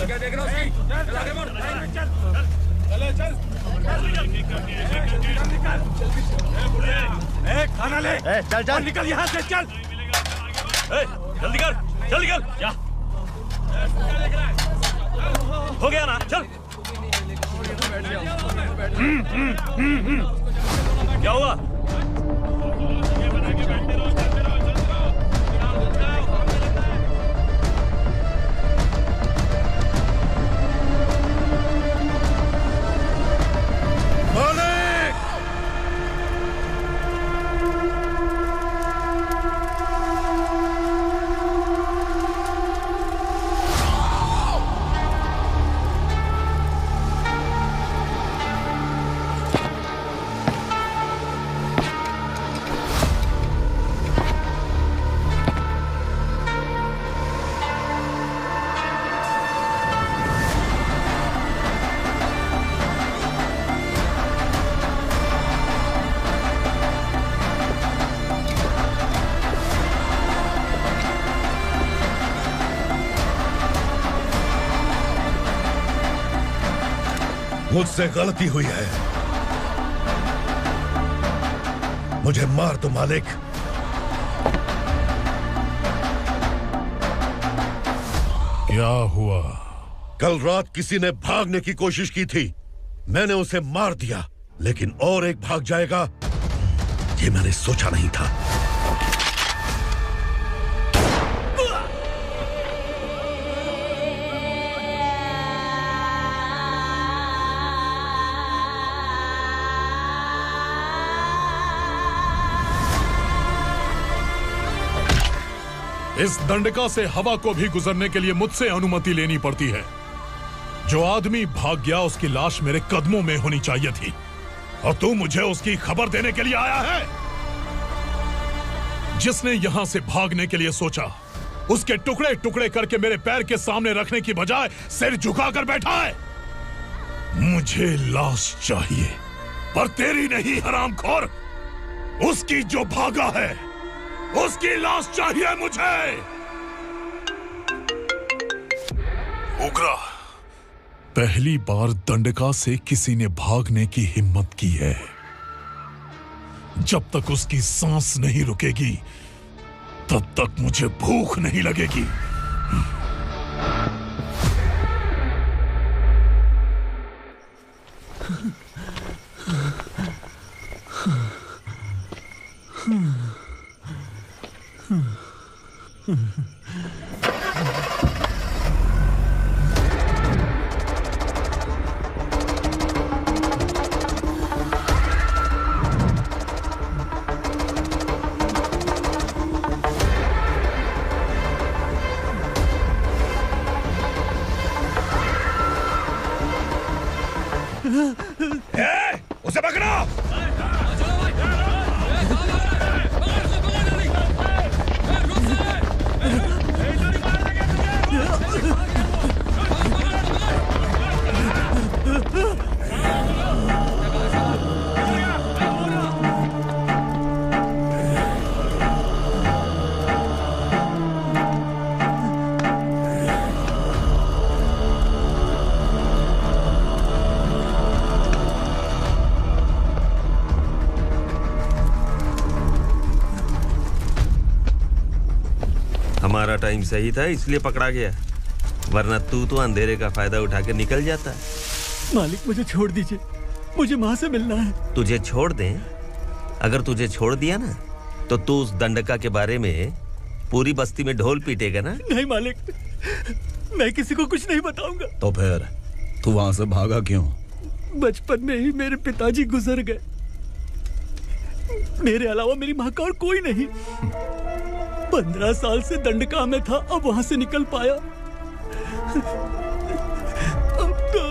क्या देख रहा हूँ? चल आगे बढ़, चल, चल, खाना ले। चल चल निकल यहाँ से, चल। जल्दी कर, जल्दी कर। क्या हो गया ना? चल। क्या हुआ? मुझसे गलती हुई है, मुझे मार दो मालिक। क्या हुआ? कल रात किसी ने भागने की कोशिश की थी, मैंने उसे मार दिया, लेकिन और एक भाग जाएगा ये मैंने सोचा नहीं था। इस दंडका से हवा को भी गुजरने के लिए मुझसे अनुमति लेनी पड़ती है। जो आदमी भाग गया उसकी लाश मेरे कदमों में होनी चाहिए थी, और तू मुझे उसकी खबर देने के लिए आया है। जिसने यहां से भागने के लिए सोचा उसके टुकड़े टुकड़े करके मेरे पैर के सामने रखने की बजाय सिर झुकाकर बैठा है। मुझे लाश चाहिए, पर तेरी नहीं हरामखोर, उसकी जो भागा है उसकी लाश चाहिए मुझे। उग्रा, पहली बार दंडका से किसी ने भागने की हिम्मत की है। जब तक उसकी सांस नहीं रुकेगी तब तक मुझे भूख नहीं लगेगी। उसे पकड़ो। हमारा टाइम सही था इसलिए पकड़ा गया, वरना तू तो अंधेरे का फायदा उठा के निकल जाता। मालिक मुझे छोड़ दीजिए, मुझे माँ से मिलना है। तुझे छोड़ दें? अगर तुझे छोड़ दिया ना तो तू उस दंडका के बारे में पूरी बस्ती में ढोल पीटेगा ना। नहीं मालिक, मैं किसी को कुछ नहीं बताऊंगा। तो फिर तू वहां से भागा क्यों? बचपन में ही मेरे पिताजी गुजर गए, मेरे अलावा मेरी माँ का और कोई नहीं। 15 साल से दंडका में था, अब वहां से निकल पाया। अब तो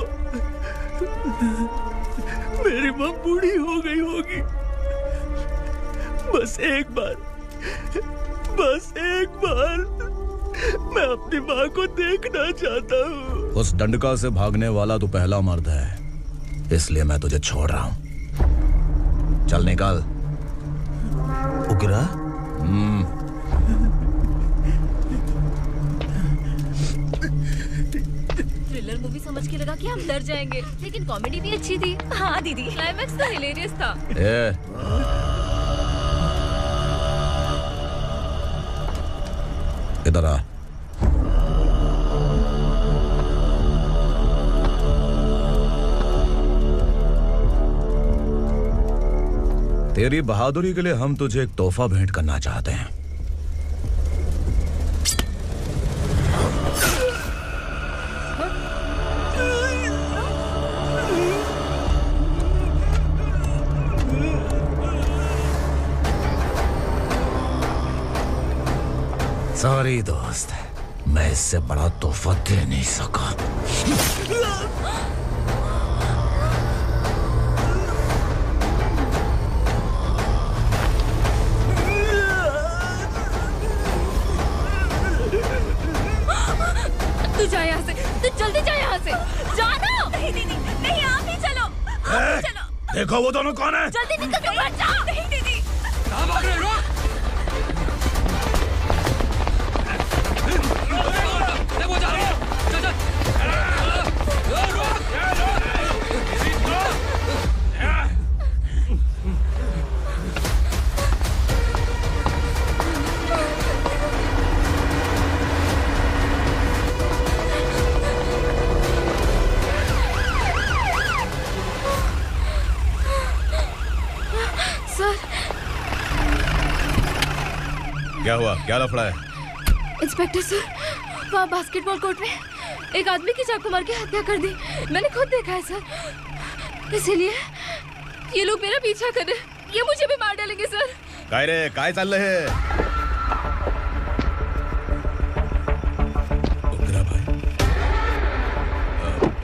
मेरी माँ बूढ़ी हो गई होगी। बस एक बार मैं अपनी माँ को देखना चाहता हूँ। उस दंडका से भागने वाला तू पहला मर्द है, इसलिए मैं तुझे छोड़ रहा हूँ। चल निकल। उग्रा? थ्रिलर मूवी समझ के लगा कि हम डर जाएंगे, लेकिन कॉमेडी भी अच्छी थी। हाँ दीदी, क्लाइमैक्स तो हिलेरियस था। इधर आ। तेरी बहादुरी के लिए हम तुझे एक तोहफा भेंट करना चाहते हैं। सॉरी दोस्त, मैं इससे बड़ा तोहफा दे नहीं सका। तू जा यहाँ से, तू जल्दी जा यहाँ से। जाना। नहीं दीदी, नहीं, आप ही चलो, आप ही चलो। देखो वो दोनों कौन है? जल्दी निकल के मत जाओ। नहीं दीदी। कहाँ भाग रहे हो? वो जा रहे हो। चल चल। सर। क्या हुआ? क्या लफड़ा है? इंस्पेक्टर सर, वहाँ बास्केटबॉल कोर्ट में एक आदमी की चाकू मार के हत्या कर दी। मैंने खुद देखा है सर, इसीलिए ये लोग मेरा पीछा कर रहे हैं। ये मुझे भी मार डालेंगे सर। काय रे, काय चाल रहे है?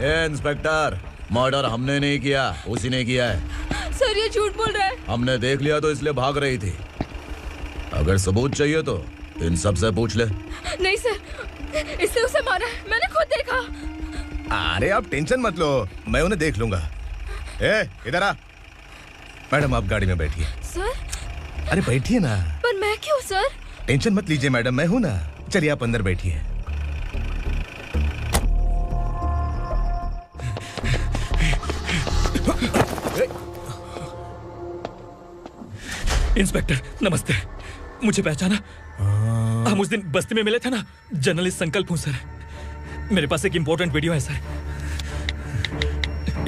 ए इंस्पेक्टर, मर्डर हमने नहीं किया, उसी ने किया है। सर ये झूठ बोल रहा है। हमने देख लिया तो इसलिए भाग रही थी। अगर सबूत चाहिए तो इन सब से पूछ ले। नहीं सर, इसने उसे मारा है, मैंने खुद देखा। अरे आप टेंशन मत लो, मैं उन्हें देख लूंगा। ए, इधर आ। मैडम आप गाड़ी में बैठिए। सर? अरे बैठिए ना। पर मैं क्यों सर? टेंशन मत लीजिए मैडम, मैं हूं ना। चलिए आप अंदर बैठिए। इंस्पेक्टर नमस्ते, मुझे पहचाना? हम उस दिन बस्ती में मिले थे ना, जर्नलिस्ट संकल्प हूं सर। मेरे पास एक इंपॉर्टेंट वीडियो है सर,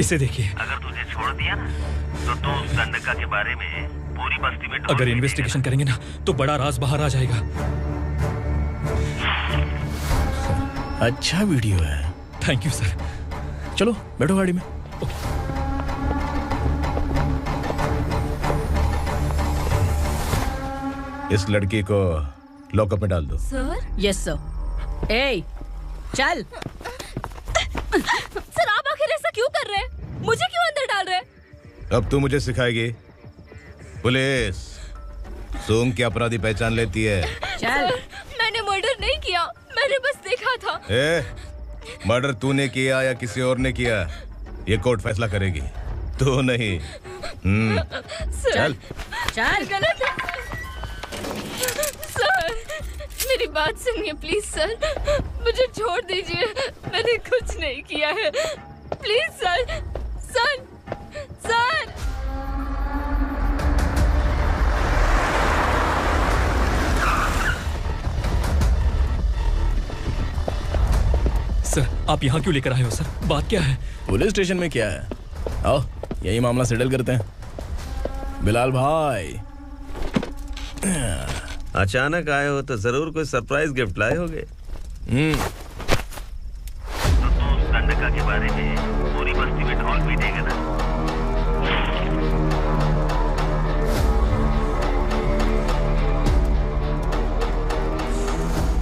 इसे देखिए। अगर तुझे छोड़ दिया ना तो तू उस दंडका के बारे में पूरी बस्ती में अगर इन्वेस्टिगेशन करेंगे ना तो बड़ा राज बाहर आ जाएगा। अच्छा वीडियो है। Thank you sir. चलो बैठो गाड़ी में। इस लड़की को लॉकअप में डाल दो। सर? Yes sir. ए, चल। सर आप आखिर ऐसा क्यों कर रहे हैं? मुझे क्यों अंदर डाल रहे हैं? अब तू मुझे सिखाएगी? पुलिस सूंघ के अपराधी पहचान लेती है। सर, मैंने मर्डर नहीं किया, मैंने बस देखा था। मर्डर तूने किया या किसी और ने किया, ये कोर्ट फैसला करेगी, तू नहीं। चल चल। गलत है सर, मेरी बात सुनिए प्लीज सर, मुझे छोड़ दीजिए, मैंने कुछ नहीं किया है, please sir. Sir sir sir, आप यहाँ क्यों लेकर आए हो सर? बात क्या है? पुलिस स्टेशन में क्या है? आओ यही मामला सेटल करते हैं। बिलाल भाई, अचानक आए हो तो जरूर कोई सरप्राइज गिफ्ट लाए होगे। गंडका के बारे में पूरी बस्ती में ढोल पीटेगा ना।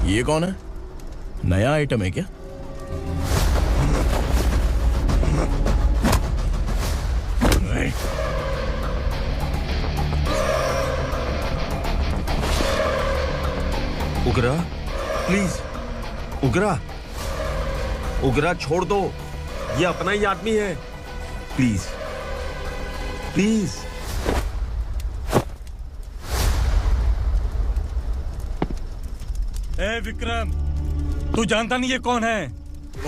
ये कौन है? नया आइटम है क्या? उगरा, प्लीज उगरा, उगरा छोड़ दो, ये अपना ही आदमी है, प्लीज प्लीज। ए विक्रम, तू जानता नहीं ये कौन है?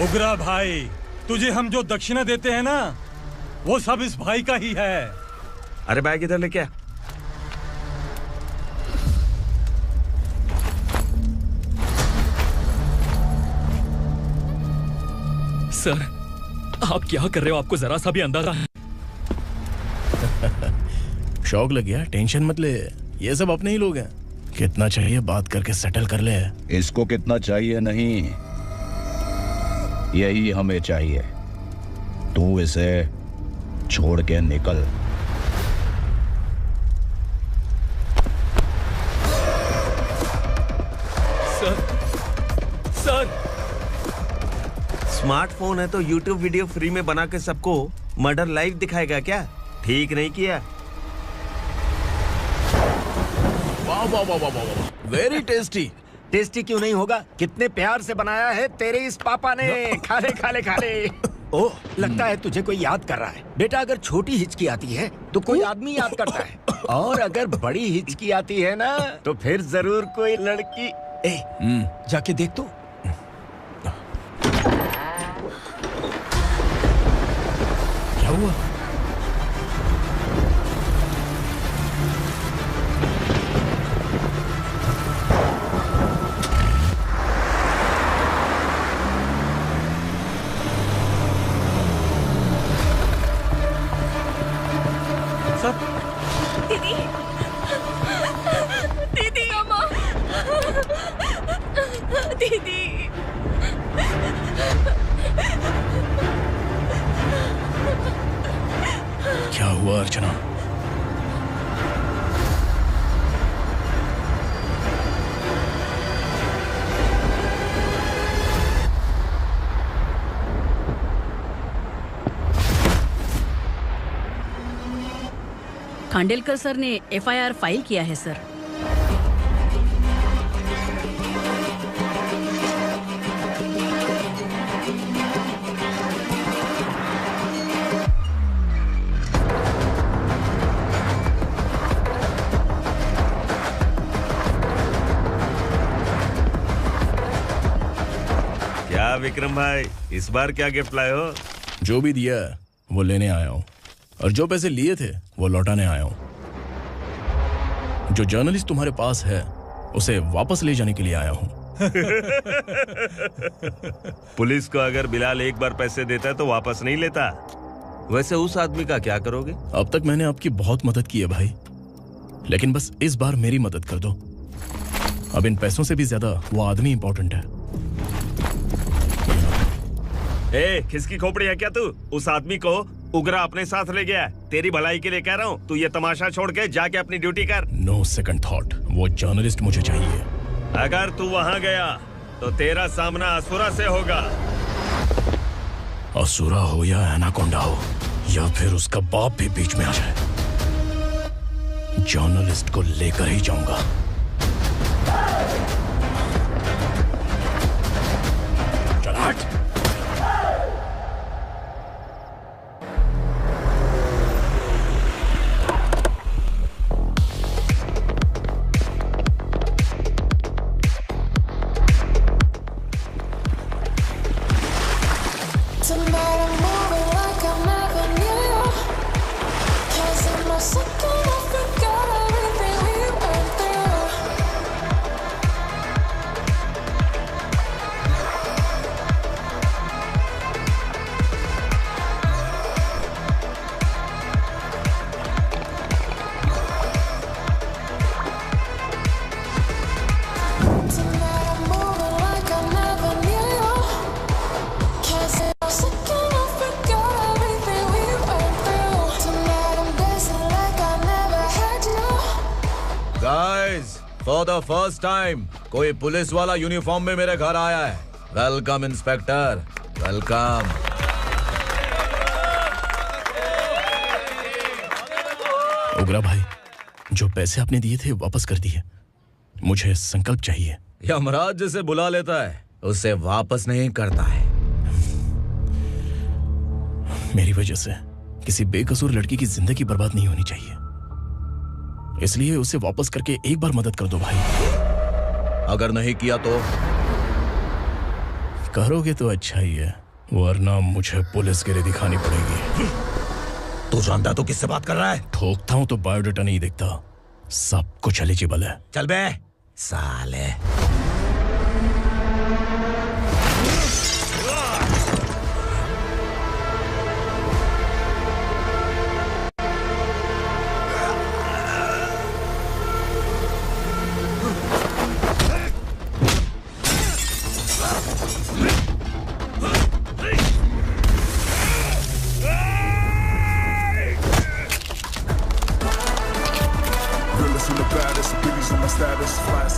उगरा भाई, तुझे हम जो दक्षिणा देते हैं ना, वो सब इस भाई का ही है। अरे बैग इधर लेके आ। सर, आप क्या कर रहे हो? आपको जरा सा भी अंदाजा है? शौक लग गया? टेंशन मत ले, ये सब अपने ही लोग हैं। कितना चाहिए बात करके सेटल कर ले। इसको कितना चाहिए नहीं, यही हमें चाहिए। तू इसे छोड़ के निकल। सर, स्मार्टफोन है तो यूट्यूब वीडियो फ्री में बना के सबको मर्डर लाइव दिखाएगा क्या? ठीक नहीं किया। वाह वाह वाह वाह वाह, वेरी टेस्टी। टेस्टी क्यों नहीं होगा? कितने प्यार से बनाया है तेरे इस पापा ने। खा ले खा ले खा ले। ओह, लगता है तुझे कोई याद कर रहा है। बेटा, अगर छोटी हिचकी आती है तो कोई आदमी याद करता है, और अगर बड़ी हिचकी आती है ना तो फिर जरूर कोई लड़की। जाके देख तो। क्या हुआ? दीदी, दीदी, अम्मा, दीदी। क्या हुआ अर्चना? खांडेलकर सर ने एफआईआर फाइल किया है सर। क्या विक्रम भाई, इस बार क्या गिफ्ट लाए हो? जो भी दिया है वो लेने आया हूँ, और जो पैसे लिए थे वो लौटाने आया हूँ। जो जर्नलिस्ट तुम्हारे पास है उसे वापस ले जाने के लिए आया हूँ। पुलिस को अगर बिलाल एक बार पैसे देता है तो वापस नहीं लेता। वैसे उस आदमी का क्या करोगे? अब तक मैंने आपकी बहुत मदद की है भाई, लेकिन बस इस बार मेरी मदद कर दो। अब इन पैसों से भी ज्यादा वो आदमी इंपॉर्टेंट है। खिसकी खोपड़ी है क्या तू? उस आदमी को उगरा अपने साथ ले गया। तेरी भलाई के लिए कह रहा हूँ, तू ये तमाशा छोड़ के जाके अपनी ड्यूटी कर। नो सेकंड थॉट, वो जर्नलिस्ट मुझे चाहिए। अगर तू वहाँ गया तो तेरा सामना असुरा से होगा। असुरा हो या एनाकोंडा हो या फिर उसका बाप भी बीच में आ जाए, जर्नलिस्ट को लेकर ही जाऊंगा। चल हट। फॉर द फर्स्ट टाइम कोई पुलिस वाला यूनिफॉर्म में मेरे घर आया है। Welcome inspector, welcome. उगरा भाई, जो पैसे आपने दिए थे वापस कर दिए। मुझे संकल्प चाहिए। यमराज जिसे बुला लेता है उसे वापस नहीं करता है। मेरी वजह से किसी बेकसूर लड़की की जिंदगी बर्बाद नहीं होनी चाहिए, इसलिए उसे वापस करके एक बार मदद कर दो भाई। अगर नहीं किया तो? करोगे तो अच्छा ही है, वरना मुझे पुलिसगिरी दिखानी पड़ेगी। तू जानता तो किससे बात कर रहा है? ठोकता हूं तो बायोडाटा नहीं दिखता, सब कुछ एलिजिबल है। चल बे साले। Realest and the baddest, biggies on my status, flash.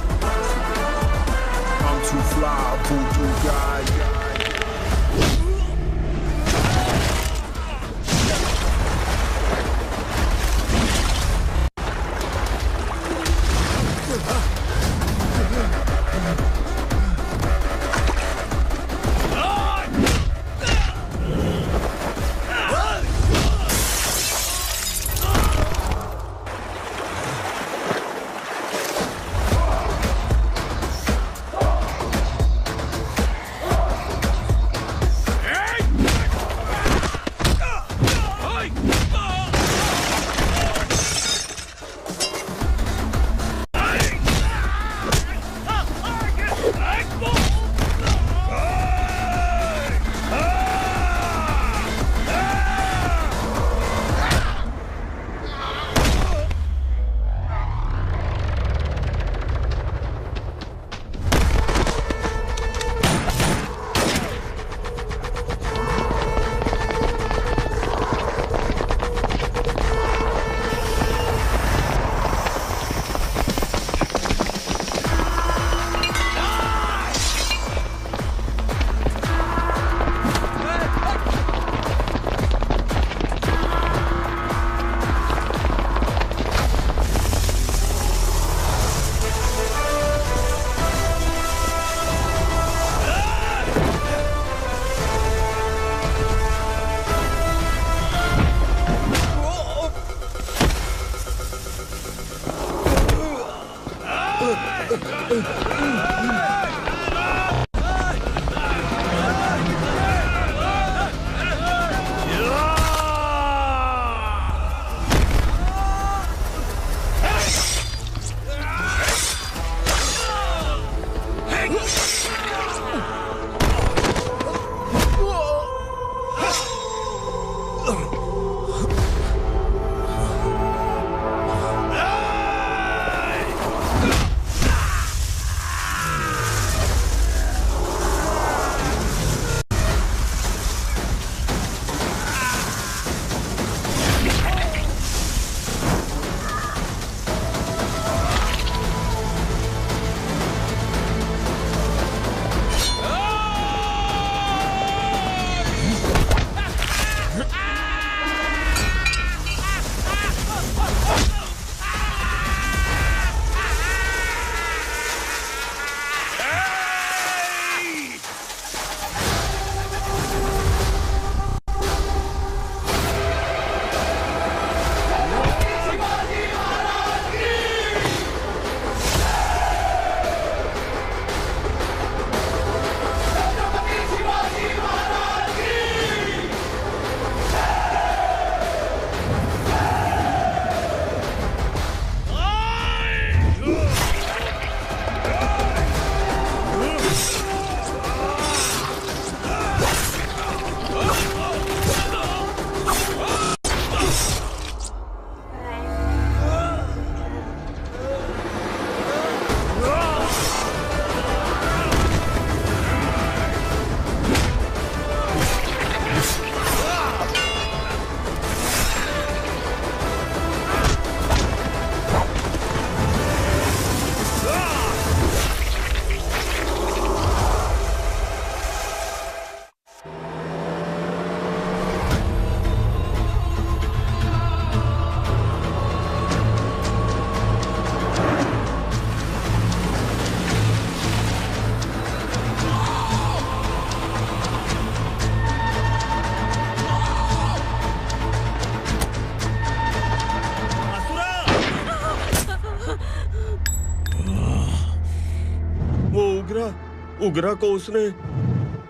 उगरा को उसने।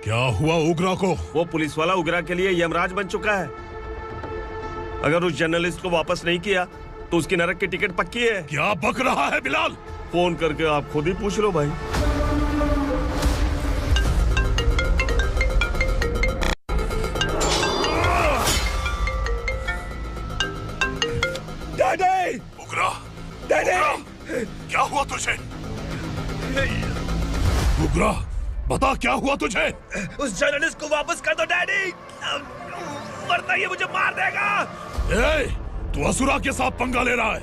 क्या हुआ उगरा को? वो पुलिस वाला उगरा के लिए यमराज बन चुका है। अगर उस जर्नलिस्ट को वापस नहीं किया तो उसकी नरक की टिकट पक्की है। क्या बक रहा है बिलाल? फोन करके आप खुद ही पूछ लो भाई। डैडी! उगरा! डैडी! क्या हुआ तुझे? उगरा, बता क्या हुआ तुझे? उस जर्नलिस्ट को वापस कर दो डैडी, वरना ये मुझे मार देगा। ए, तू असुरा के साथ पंगा ले रहा है।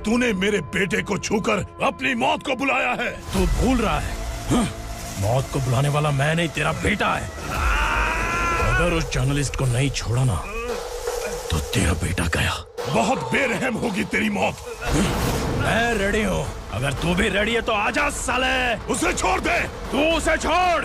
तूने मेरे बेटे को छूकर अपनी मौत को बुलाया है। तू भूल रहा है, हाँ? मौत को बुलाने वाला मैं नहीं, तेरा बेटा है। अगर उस जर्नलिस्ट को नहीं छोड़ा ना तो तेरा बेटा गया। बहुत बेरहम होगी तेरी मौत। मैं रेडी हूँ, अगर तू भी रेडी है तो आजा साले। उसे छोड़ दे। तू उसे छोड़।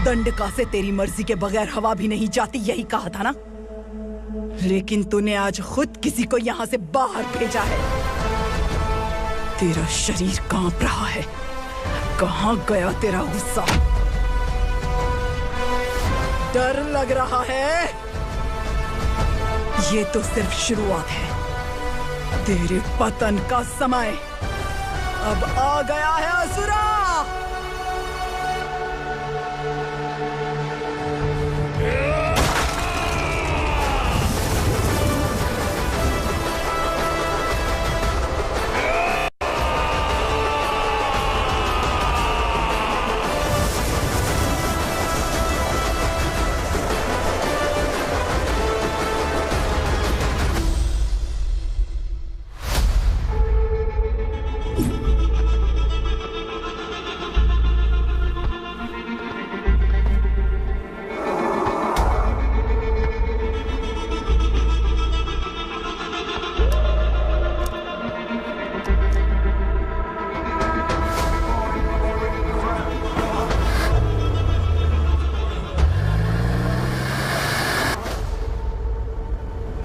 दंडका से तेरी मर्जी के बगैर हवा भी नहीं जाती, यही कहा था ना? लेकिन तूने आज खुद किसी को यहाँ से बाहर भेजा है। तेरा शरीर कांप रहा है। कहाँ गया तेरा गुस्सा? डर लग रहा है? ये तो सिर्फ शुरुआत है। तेरे पतन का समय अब आ गया है असुरा।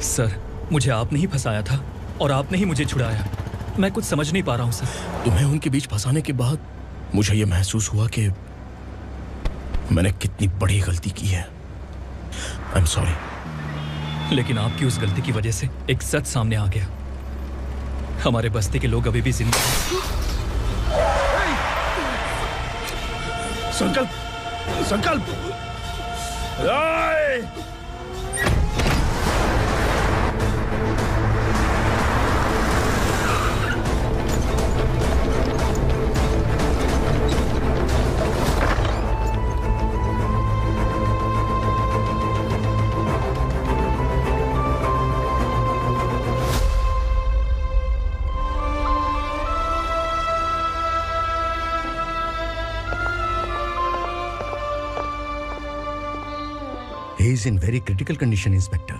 सर, मुझे आपने ही फंसाया था और आपने ही मुझे छुड़ाया। मैं कुछ समझ नहीं पा रहा हूँ सर। तुम्हें उनके बीच फंसाने के बाद मुझे यह महसूस हुआ कि मैंने कितनी बड़ी गलती की है। I am sorry. लेकिन आपकी उस गलती की वजह से एक सच सामने आ गया। हमारे बस्ती के लोग अभी भी जिंदा हैं। संकल्प, संकल्प। He is in very critical condition, inspector.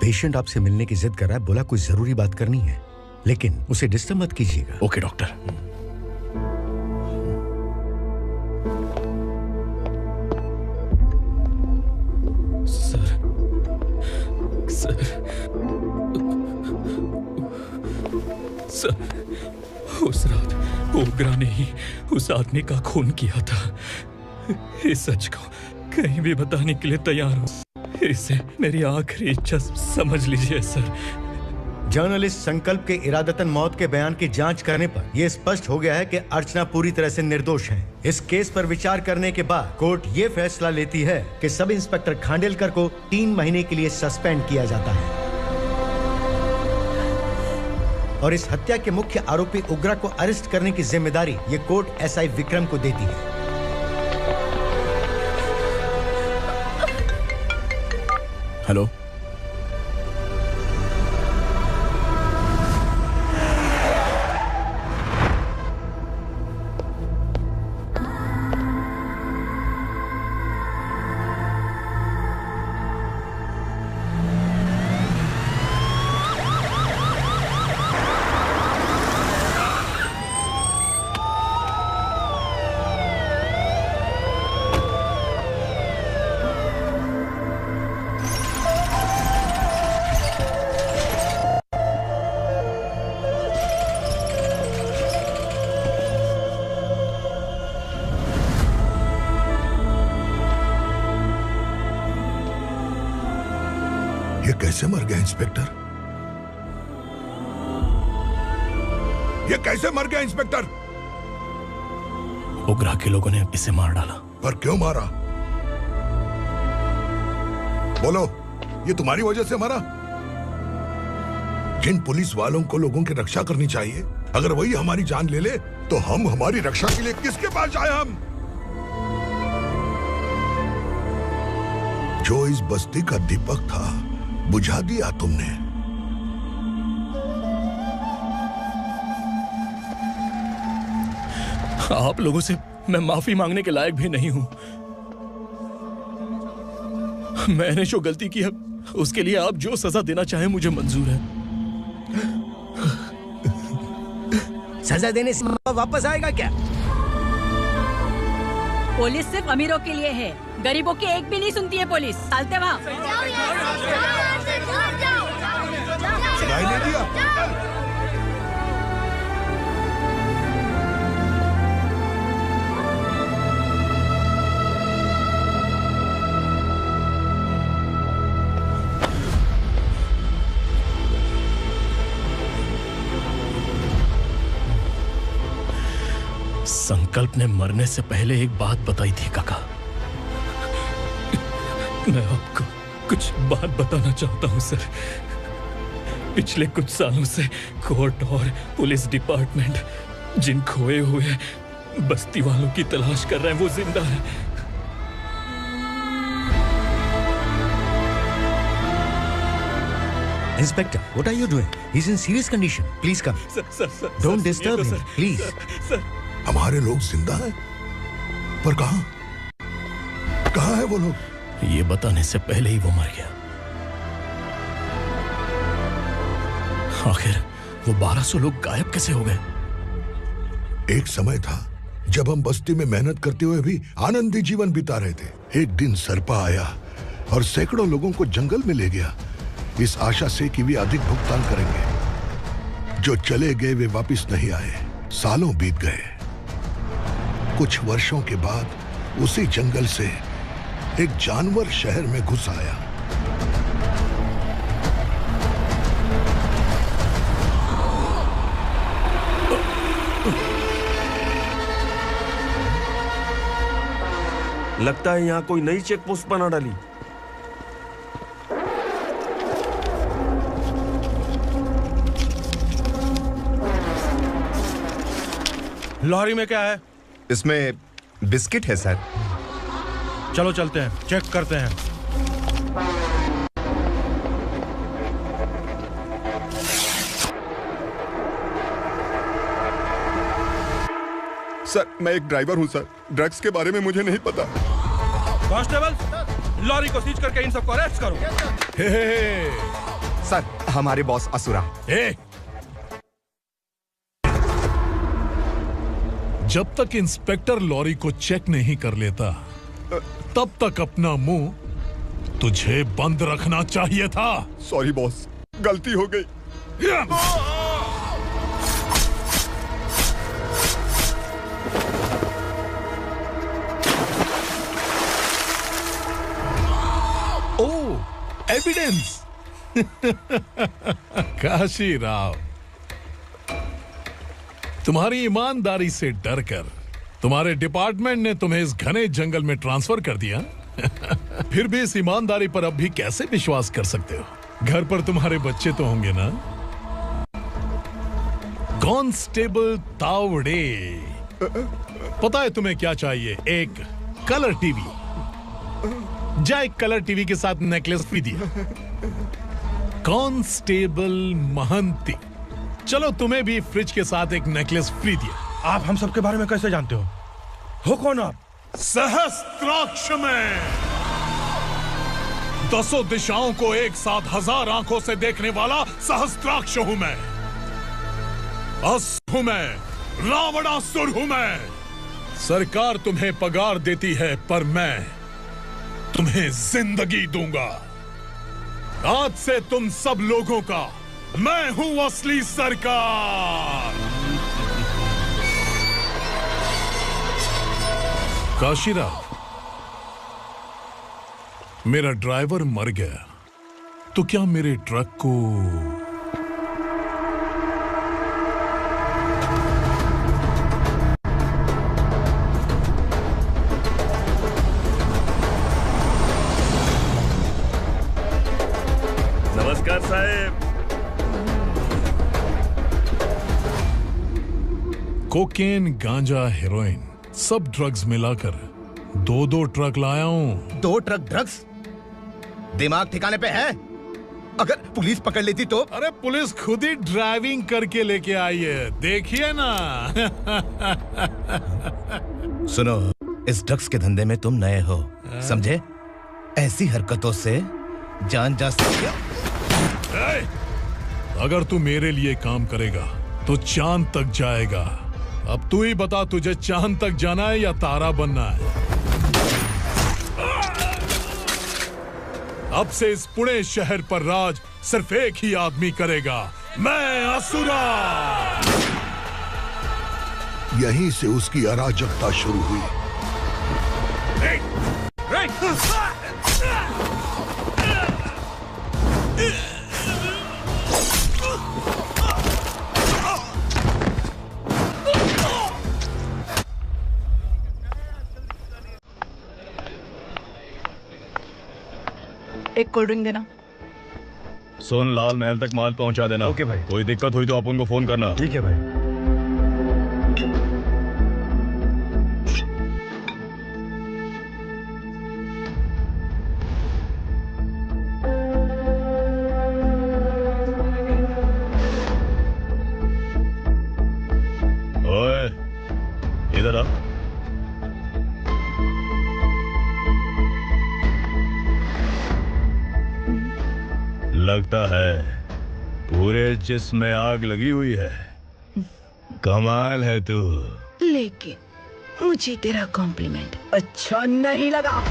Patient आपसे मिलने की जिद कर रहा है, बोला कोई जरूरी बात करनी है, लेकिन उसे डिस्टर्ब मत कीजिएगा। Okay doctor. सर, उस रात ओग्रा ने ही उस आदमी का खून किया था। इस सच को कहीं भी बताने के लिए तैयार हूँ। इसे मेरी आखिरी इच्छा समझ लीजिए सर। जर्नलिस्ट संकल्प के इरादतन मौत के बयान की जांच करने पर यह स्पष्ट हो गया है कि अर्चना पूरी तरह से निर्दोष है। इस केस पर विचार करने के बाद कोर्ट ये फैसला लेती है कि सब इंस्पेक्टर खांडेलकर को 3 महीने के लिए सस्पेंड किया जाता है और इस हत्या के मुख्य आरोपी उग्रा को अरेस्ट करने की जिम्मेदारी ये कोर्ट एसआई विक्रम को देती है। हेलो, कैसे मर गया इंस्पेक्टर? ये कैसे मर गया इंस्पेक्टर? उग्रा के लोगों ने इसे मार डाला। पर क्यों मारा? बोलो, ये तुम्हारी वजह से मरा? जिन पुलिस वालों को लोगों की रक्षा करनी चाहिए, अगर वही हमारी जान ले ले तो हम हमारी रक्षा के लिए किसके पास जाए? हम जो इस बस्ती का दीपक था बुझा दिया तुमने। आप लोगों से मैं माफी मांगने के लायक भी नहीं हूं। मैंने जो गलती की है उसके लिए आप जो सजा देना चाहें मुझे मंजूर है। सजा देने से वापस आएगा क्या? पुलिस सिर्फ अमीरों के लिए है, गरीबों की एक भी नहीं सुनती है पुलिस। चलते वहाँ। सुनाई नहीं दिया? संकल्प ने मरने से पहले एक बात बताई थी काका। मैं आपको कुछ बात बताना चाहता हूं सर। पिछले कुछ सालों से कोर्ट और पुलिस डिपार्टमेंट जिन खोए हुए बस्ती वालों की तलाश कर रहे हैं वो जिंदा है। Inspector, what are you doing? He's in serious condition. Please come. Sir, Don't disturb him, please. Sir. हमारे लोग जिंदा हैं? पर कहां? कहां है वो लोग? ये बताने से पहले ही वो मर गया। आखिर वो 1200 लोग गायब कैसे हो गए? एक समय था जब हम बस्ती में मेहनत करते हुए भी आनंदी जीवन बिता रहे थे। एक दिन सरपा आया और सैकड़ों लोगों को जंगल में ले गया, इस आशा से कि वे अधिक भुगतान करेंगे। जो चले गए वे वापस नहीं आए। सालों बीत गए। कुछ वर्षों के बाद उसी जंगल से एक जानवर शहर में घुस आया। लगता है यहाँ कोई नई चेक पोस्ट बना डाली। लॉरी में क्या है? इसमें बिस्किट है सर। चलो चलते हैं, चेक करते हैं। सर, मैं एक ड्राइवर हूं सर। ड्रग्स के बारे में मुझे नहीं पता। कांस्टेबल, लॉरी को सीज करके इन सबको अरेस्ट करो। सर, हमारे बॉस असुरा। जब तक इंस्पेक्टर लॉरी को चेक नहीं कर लेता तब तक अपना मुंह तुझे बंद रखना चाहिए था। सॉरी बॉस, गलती हो गई। एविडेंस। काशी राव, तुम्हारी ईमानदारी से डरकर तुम्हारे डिपार्टमेंट ने तुम्हें इस घने जंगल में ट्रांसफर कर दिया। फिर भी इस ईमानदारी पर अब भी कैसे विश्वास कर सकते हो? घर पर तुम्हारे बच्चे तो होंगे ना? कांस्टेबल तावड़े, पता है तुम्हें क्या चाहिए? एक कलर टीवी। जा एक कलर टीवी के साथ नेकलेस भी दिया। कांस्टेबल महंती, चलो तुम्हें भी फ्रिज के साथ एक नेकलेस फ्री दिया। आप हम सबके बारे में कैसे जानते हो कौन आप? सहस्त्राक्ष में 10 दिशाओं को एक साथ 1000 आंखों से देखने वाला सहस्त्राक्ष हूं मैं। असुर हूं मैं, रावणासुर हूं मैं। सरकार तुम्हें पगार देती है पर मैं तुम्हें जिंदगी दूंगा। आज से तुम सब लोगों का मैं हूं असली सरकार। काशीराव, मेरा ड्राइवर मर गया तो क्या मेरे ट्रक को नमस्कार साहब। कोकेन, गांजा, हेरोइन सब ड्रग्स मिलाकर 2 ट्रक लाया हूं। 2 ट्रक ड्रग्स? दिमाग ठिकाने पे है? अगर पुलिस पकड़ लेती तो? अरे पुलिस खुद ही ड्राइविंग करके लेके आई है, देखिए ना। सुनो, इस ड्रग्स के धंधे में तुम नए हो, समझे? ऐसी हरकतों से जान जा सकती है। अगर तू मेरे लिए काम करेगा तो चांद तक जाएगा। अब तू ही बता, तुझे चांद तक जाना है या तारा बनना है? अब से इस पुणे शहर पर राज सिर्फ एक ही आदमी करेगा, मैं असुरा। यहीं से उसकी अराजकता शुरू हुई। एक कोल्ड ड्रिंक देना। सोन लाल महल तक माल पहुंचा देना। ओके भाई। कोई दिक्कत हुई तो आप उनको फोन करना। ठीक है भाई। ओए, इधर आ। लगता है पूरे जिस्म में आग लगी हुई है। कमाल है तू। लेकिन मुझे तेरा कॉम्प्लीमेंट अच्छा नहीं लगा।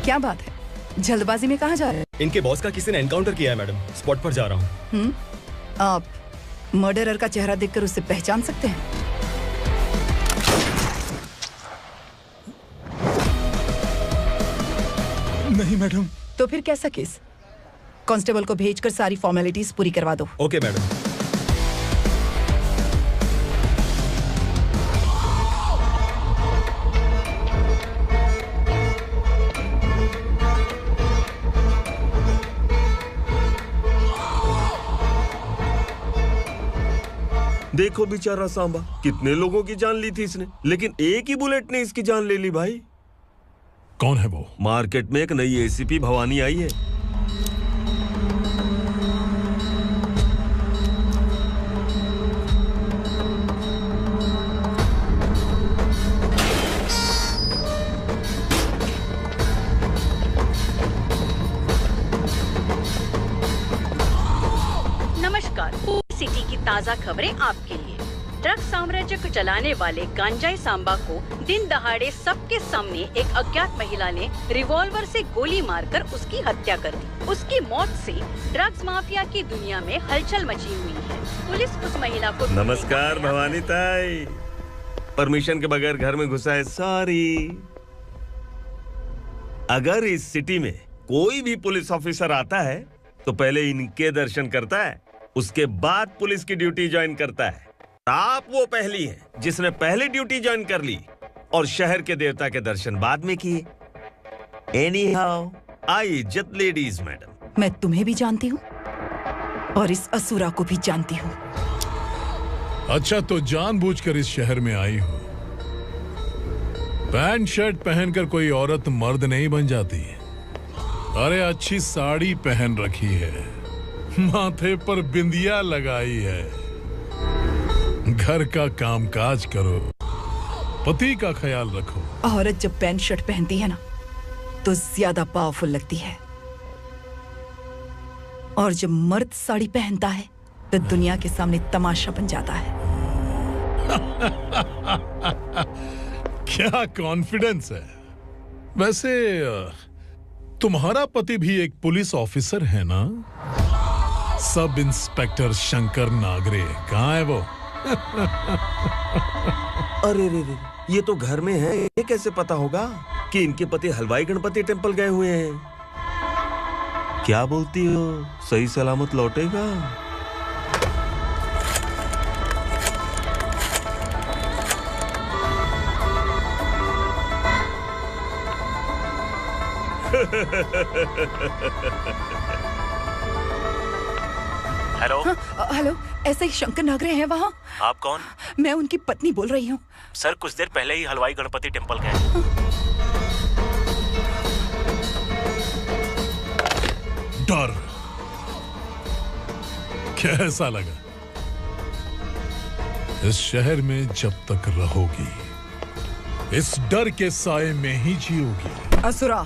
क्या बात है, जल्दबाजी में कहाँ जा रहे हैं? इनके बॉस का किसी ने एनकाउंटर किया है मैडम, स्पॉट पर जा रहा हूँ। आप मर्डरर का चेहरा देखकर उसे पहचान सकते हैं? नहीं मैडम। तो फिर कैसा केस? कांस्टेबल को भेजकर सारी फॉर्मेलिटीज पूरी करवा दो। Okay madam. देखो बेचारा सांबा, कितने लोगों की जान ली थी इसने, लेकिन एक ही बुलेट ने इसकी जान ले ली भाई। कौन है वो? मार्केट में एक नई एसीपी भवानी आई है। सिटी की ताज़ा खबरें आपके लिए। ड्रग साम्राज्य को चलाने वाले गांजाई सांबा को दिन दहाड़े सबके सामने एक अज्ञात महिला ने रिवॉल्वर से गोली मारकर उसकी हत्या कर दी। उसकी मौत से ड्रग्स माफिया की दुनिया में हलचल मची हुई है। पुलिस उस महिला को नमस्कार भवानी ताई, परमिशन के बगैर घर में घुसा है, सॉरी। अगर इस सिटी में कोई भी पुलिस ऑफिसर आता है तो पहले इनके दर्शन करता है, उसके बाद पुलिस की ड्यूटी ज्वाइन करता है। आप वो पहली हैं जिसने पहले ड्यूटी ज्वाइन कर ली और शहर के देवता के दर्शन बाद में किए। एनीहाउ, आई इज्जत लेडीज मैडम। मैं तुम्हें भी जानती हूँ और इस असुरा को भी जानती हूँ। अच्छा, तो जानबूझकर इस शहर में आई हो। पैंट शर्ट पहनकर कोई औरत मर्द नहीं बन जाती। अरे अच्छी साड़ी पहन रखी है, माथे पर बिंदिया लगाई है, घर का कामकाज करो, पति का ख्याल रखो। औरत जब पैंट शर्ट पहनती है ना तो ज्यादा पावरफुल लगती है, और जब मर्द साड़ी पहनता है तो दुनिया के सामने तमाशा बन जाता है। क्या कॉन्फिडेंस है। वैसे तुम्हारा पति भी एक पुलिस ऑफिसर है ना? सब इंस्पेक्टर शंकर नागरे कहाँ है वो? अरे रे रे, ये तो घर में है, ये कैसे पता होगा कि इनके पति हलवाई गणपति टेम्पल गए हुए हैं? क्या बोलती हो, सही सलामत लौटेगा? हेलो। हेलो, ऐसे ही शंकर नागरे हैं वहाँ? आप कौन? मैं उनकी पत्नी बोल रही हूँ। सर कुछ देर पहले ही हलवाई गणपति टेम्पल गए। डर कैसा लगा? इस शहर में जब तक रहोगी इस डर के साए में ही जियोगी। असुरा,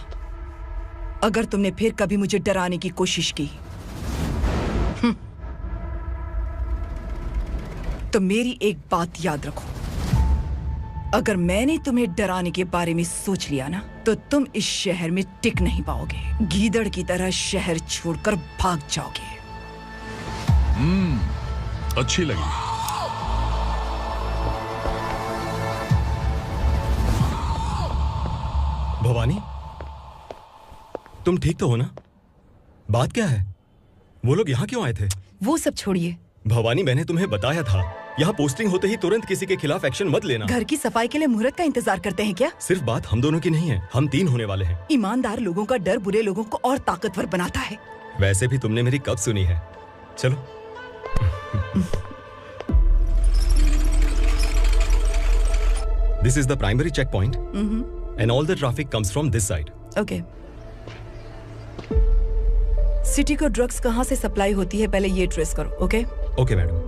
अगर तुमने फिर कभी मुझे डराने की कोशिश की तो मेरी एक बात याद रखो, अगर मैंने तुम्हें डराने के बारे में सोच लिया ना तो तुम इस शहर में टिक नहीं पाओगे। गीदड़ की तरह शहर छोड़कर भाग जाओगे। अच्छी लगी। भवानी, तुम ठीक तो हो ना? बात क्या है? वो लोग यहाँ क्यों आए थे? वो सब छोड़िए। भवानी, मैंने तुम्हें बताया था यहाँ पोस्टिंग होते ही तुरंत किसी के खिलाफ एक्शन मत लेना। घर की सफाई के लिए मुहूर्त का इंतजार करते हैं क्या? सिर्फ बात हम दोनों की नहीं है, हम 3 होने वाले हैं। ईमानदार लोगों का डर बुरे लोगों को और ताकतवर बनाता है। वैसे भी तुमने मेरी कब सुनी है। चलो। This is the primary checkpoint, and all the traffic comes from this side. Okay. City को ड्रग्स कहाँ से सप्लाई होती है पहले ये ट्रेस करो, ओके? Okay madam.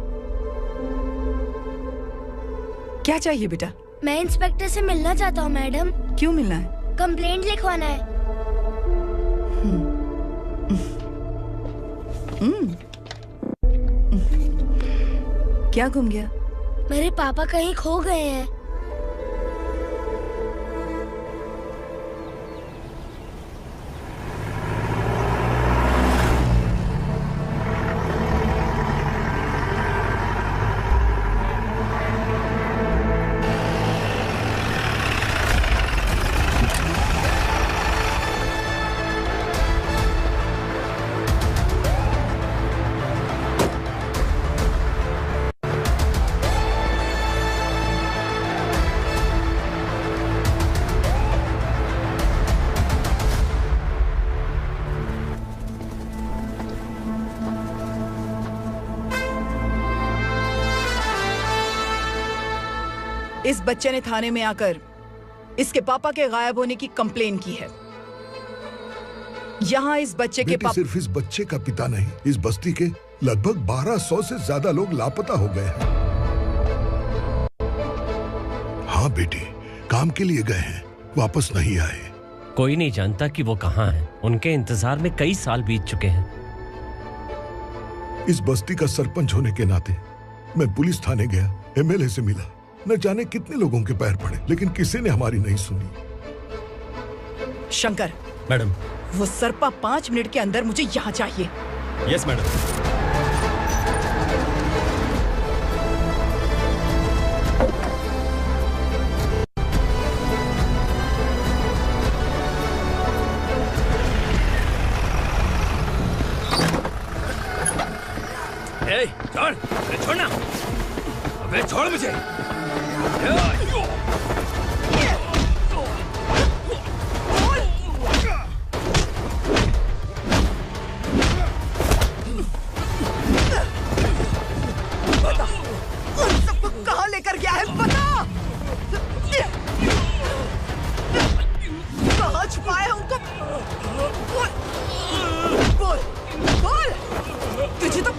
क्या चाहिए बेटा? मैं इंस्पेक्टर से मिलना चाहता हूँ मैडम। क्यों मिलना है? कंप्लेंट लिखवाना है। क्या गुम गया? मेरे पापा कहीं खो गए हैं। इस बच्चे ने थाने में आकर इसके पापा के गायब होने की कंप्लेन की है। यहाँ इस बच्चे के पापा सिर्फ इस बच्चे का पिता नहीं, इस बस्ती के लगभग 1200 से ज्यादा लोग लापता हो गए हैं। हाँ बेटी, काम के लिए गए हैं, वापस नहीं आए। कोई नहीं जानता कि वो कहाँ हैं। उनके इंतजार में कई साल बीत चुके हैं। इस बस्ती का सरपंच होने के नाते मैं पुलिस थाने गया, एमएलए से मिला, न जाने कितने लोगों के पैर पड़े, लेकिन किसी ने हमारी नहीं सुनी। शंकर। मैडम। वो सरपा 5 मिनट के अंदर मुझे यहाँ चाहिए। Yes madam. छोड़, छोड़ना, अबे छोड़ मुझे। बता, उन सबको कहाँ लेकर गया है बता। कहाँ छुपाया है उनको? बोल, बोल, तुझे तो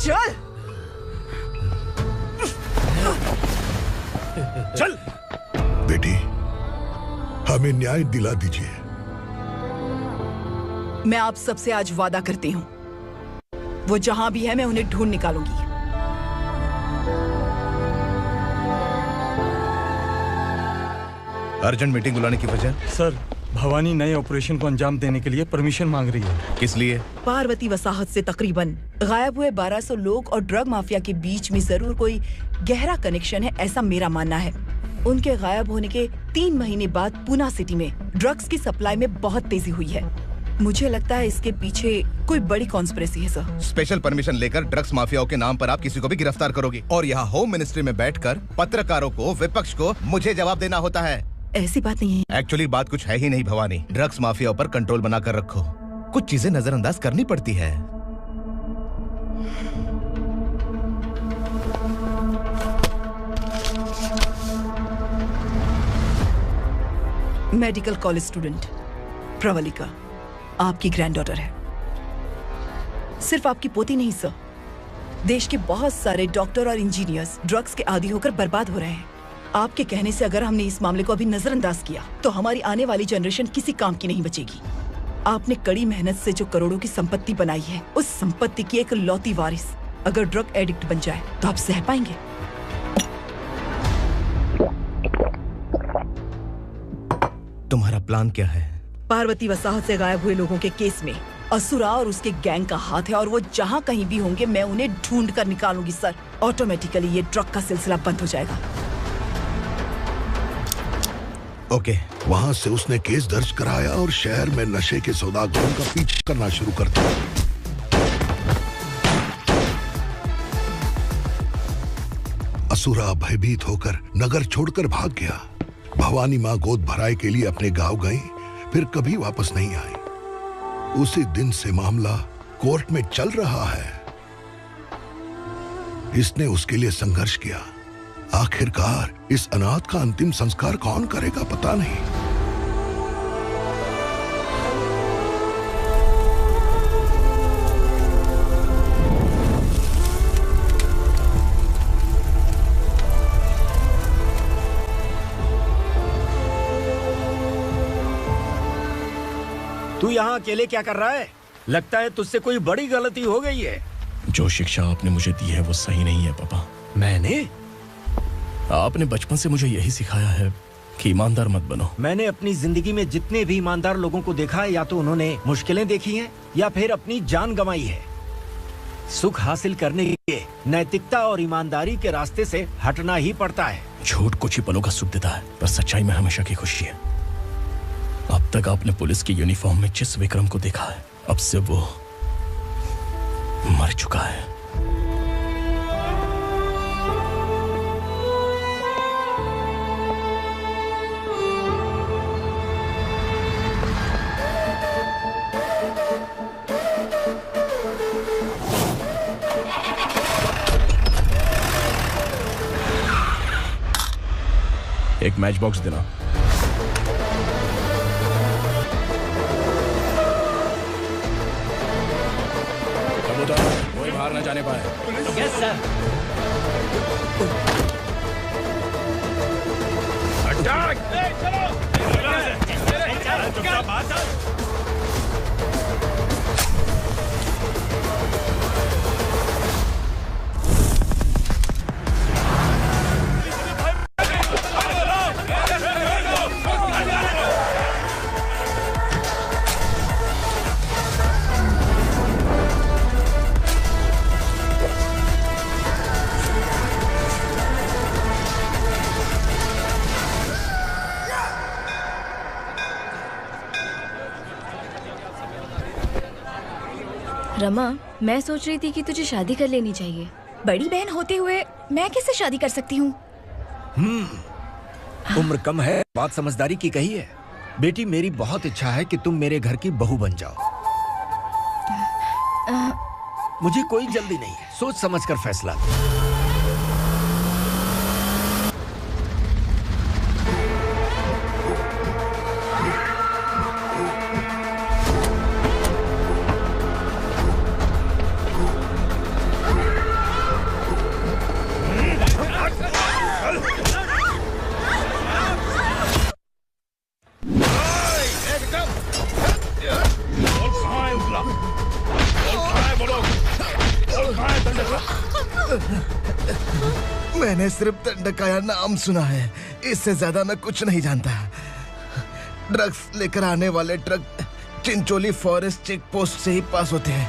चल चल बेटी, हमें न्याय दिला दीजिए। मैं आप सबसे आज वादा करती हूँ, वो जहां भी है मैं उन्हें ढूंढ निकालूंगी। अर्जेंट मीटिंग बुलाने की वजह? सर, भवानी नए ऑपरेशन को अंजाम देने के लिए परमिशन मांग रही है। किस लिए? पार्वती वसाहत से तकरीबन गायब हुए 1200 लोग और ड्रग माफिया के बीच में जरूर कोई गहरा कनेक्शन है, ऐसा मेरा मानना है। उनके गायब होने के 3 महीने बाद पूना सिटी में ड्रग्स की सप्लाई में बहुत तेजी हुई है। मुझे लगता है इसके पीछे कोई बड़ी कॉन्स्पिरेसी है सर। स्पेशल परमिशन लेकर ड्रग्स माफियाओं के नाम पर आप किसी को भी गिरफ्तार करोगे और यहाँ होम मिनिस्ट्री में बैठकर पत्रकारों को, विपक्ष को मुझे जवाब देना होता है। ऐसी बात नहीं है। एक्चुअली बात कुछ है ही नहीं भवानी। ड्रग्स माफियाओं पर कंट्रोल बनाकर रखो, कुछ चीजें नजरअंदाज करनी पड़ती है। मेडिकल कॉलेज स्टूडेंट प्रवलिका आपकी ग्रैंडडॉटर है। सिर्फ आपकी पोती नहीं सर, देश के बहुत सारे डॉक्टर और इंजीनियर्स ड्रग्स के आदी होकर बर्बाद हो रहे हैं। आपके कहने से अगर हमने इस मामले को अभी नजरअंदाज किया तो हमारी आने वाली जनरेशन किसी काम की नहीं बचेगी। आपने कड़ी मेहनत से जो करोड़ों की संपत्ति बनाई है, उस संपत्ति की एक लौती वारिस अगर ड्रग एडिक्ट बन जाए तो आप सह पाएंगे? तुम्हारा प्लान क्या है? पार्वती वसाहत से गायब हुए लोगों के केस में असुरा और उसके गैंग का हाथ है और वो जहाँ कहीं भी होंगे मैं उन्हें ढूंढ कर निकालूंगी सर। ऑटोमेटिकली ये ड्रग का सिलसिला बंद हो जाएगा। ओके। वहाँ से उसने केस दर्ज कराया और शहर में नशे के सौदागरों का पीछा करना शुरू कर दिया। असुरा भयभीत होकर नगर छोड़कर भाग गया। भवानी माँ गोद भराई के लिए अपने गांव गई, फिर कभी वापस नहीं आई। उसी दिन से मामला कोर्ट में चल रहा है। इसने उसके लिए संघर्ष किया। आखिरकार इस अनाथ का अंतिम संस्कार कौन करेगा पता नहीं। तू यहाँ अकेले क्या कर रहा है? लगता है तुझसे कोई बड़ी गलती हो गई है। जो शिक्षा आपने मुझे दी है वो सही नहीं है पापा। मैंने? आपने बचपन से मुझे यही सिखाया है कि ईमानदार मत बनो। मैंने अपनी जिंदगी में जितने भी ईमानदार लोगों को देखा है, या तो उन्होंने मुश्किलें देखी हैं या फिर अपनी जान गंवाई है। सुख हासिल करने के लिए नैतिकता और ईमानदारी के रास्ते से हटना ही पड़ता है। झूठ कुछ ही पलों का सुख देता है, पर सच्चाई में हमेशा की खुशी है। अब तक आपने पुलिस की यूनिफॉर्म में जिस विक्रम को देखा है, अब से वो मर चुका है। एक मैच बॉक्स देना। कबूतर, कोई बाहर न जाने पाए। Yes sir. रमा, मैं सोच रही थी कि तुझे शादी कर लेनी चाहिए। बड़ी बहन होते हुए मैं कैसे शादी कर सकती हूँ? उम्र कम है, बात समझदारी की कही है। बेटी, मेरी बहुत इच्छा है कि तुम मेरे घर की बहू बन जाओ। मुझे कोई जल्दी नहीं है, सोच समझ कर फैसला। मैंने सिर्फ दंडकाया नाम सुना है, इससे ज्यादा मैं कुछ नहीं जानता। ड्रग्स लेकर आने वाले truck Chincholi forest check post से ही पास होते हैं।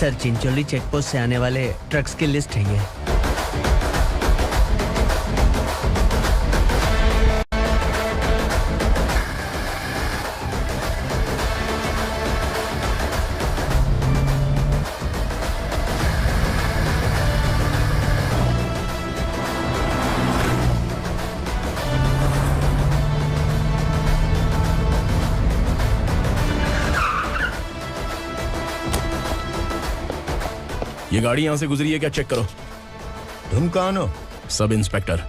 सर, चिंचोली चेक पोस्ट से आने वाले ट्रक्स की लिस्ट है ये। ये गाड़ी यहां से गुजरी है क्या, चेक करो। तुम कौन हो? Sub inspector.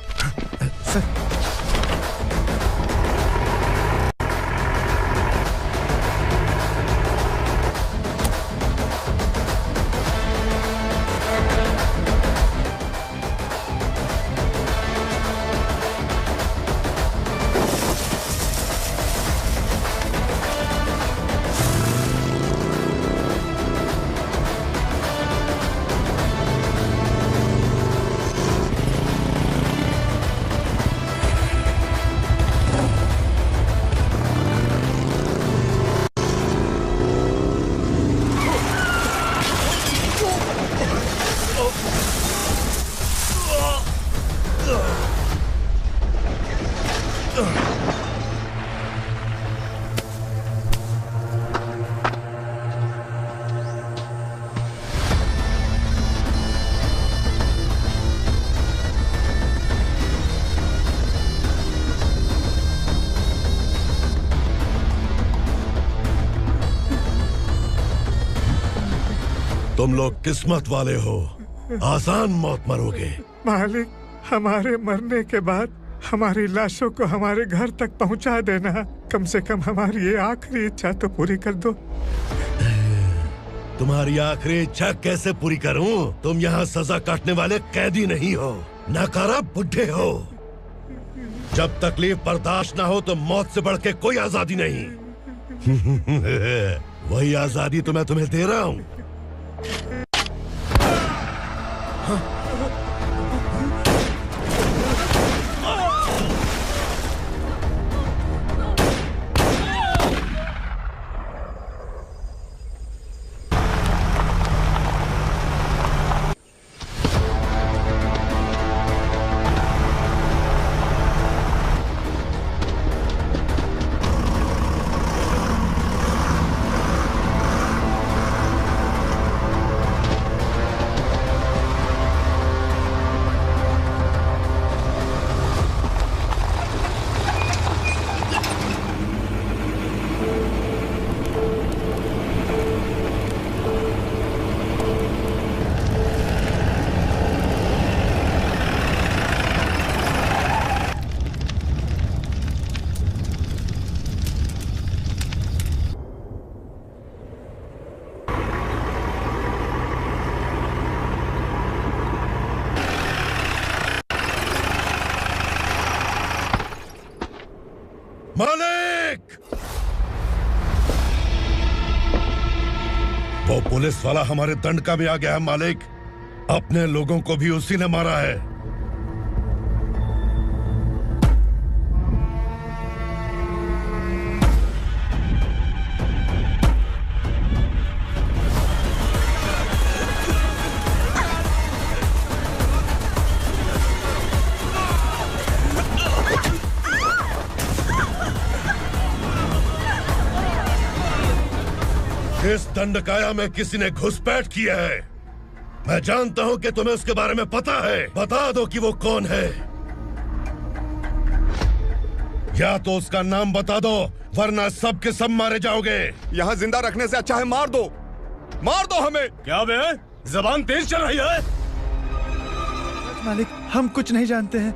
तुम लोग किस्मत वाले हो, आसान मौत मरोगे। मालिक, हमारे मरने के बाद हमारी लाशों को हमारे घर तक पहुंचा देना। कम से कम हमारी ये आखिरी इच्छा तो पूरी कर दो। तुम्हारी आखिरी इच्छा कैसे पूरी करूं? तुम यहाँ सजा काटने वाले कैदी नहीं हो, नकारा बुड्ढे हो। जब तकलीफ बर्दाश्त ना हो तो मौत से बढ़ के कोई आजादी नहीं। वही आजादी तो मैं तुम्हें दे रहा हूँ। मालिक! वो पुलिस वाला हमारे दंडका में आ गया है मालिक। अपने लोगों को भी उसी ने मारा है। इस दंडकाया में किसी ने घुसपैठ किया है। मैं जानता हूं कि तुम्हें उसके बारे में पता है। बता दो कि वो कौन है, या तो उसका नाम बता दो, वरना सब के सब मारे जाओगे। यहाँ जिंदा रखने से अच्छा है मार दो हमें। क्या बे, जबान तेज चल रही है? मालिक, हम कुछ नहीं जानते हैं।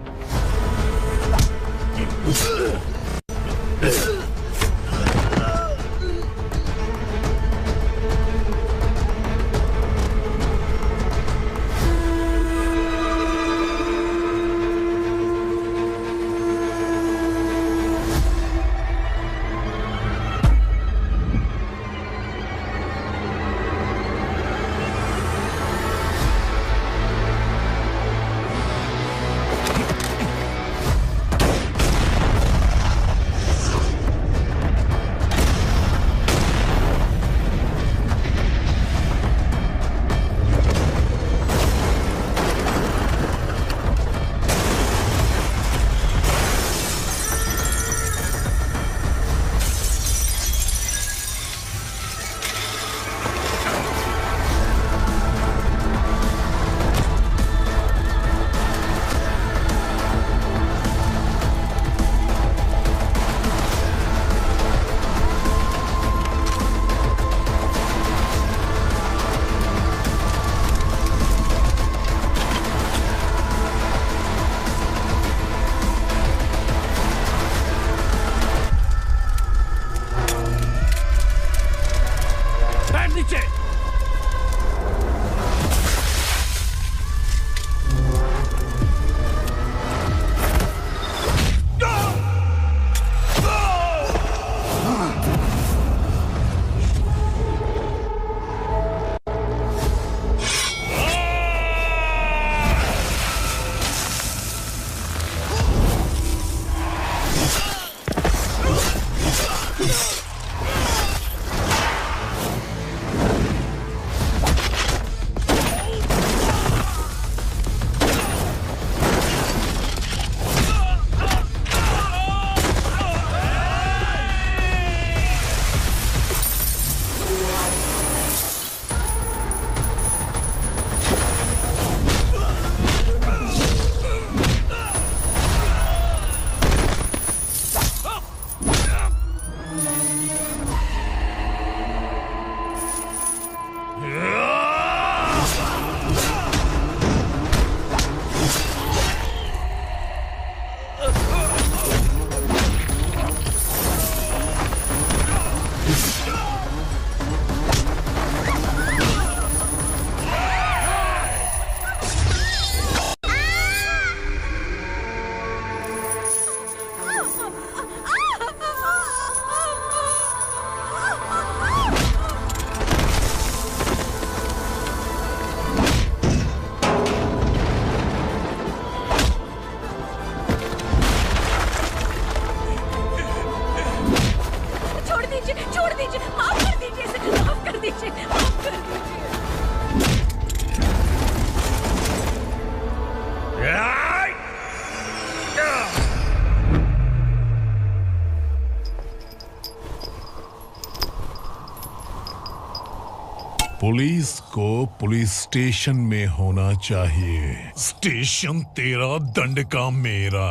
पुलिस को पुलिस स्टेशन में होना चाहिए। स्टेशन तेरा, दंड का मेरा।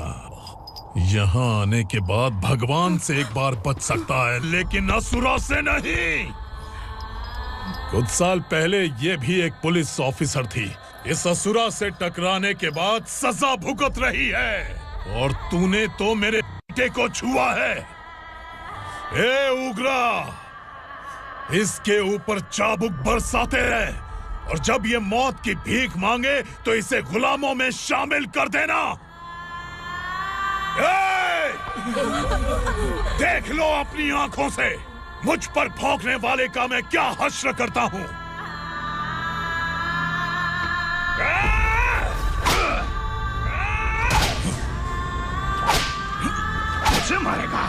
यहाँ आने के बाद भगवान से एक बार बच सकता है, लेकिन असुरा से नहीं। कुछ साल पहले ये भी एक पुलिस ऑफिसर थी। इस असुरा से टकराने के बाद सजा भुगत रही है, और तूने तो मेरे बेटे को छुआ है। ए उग्रा, इसके ऊपर चाबुक बरसाते रहे, और जब ये मौत की भीख मांगे तो इसे गुलामों में शामिल कर देना। देख लो अपनी आंखों से मुझ पर भौंकने वाले का मैं क्या हश्र करता हूं। मुझे मारेगा।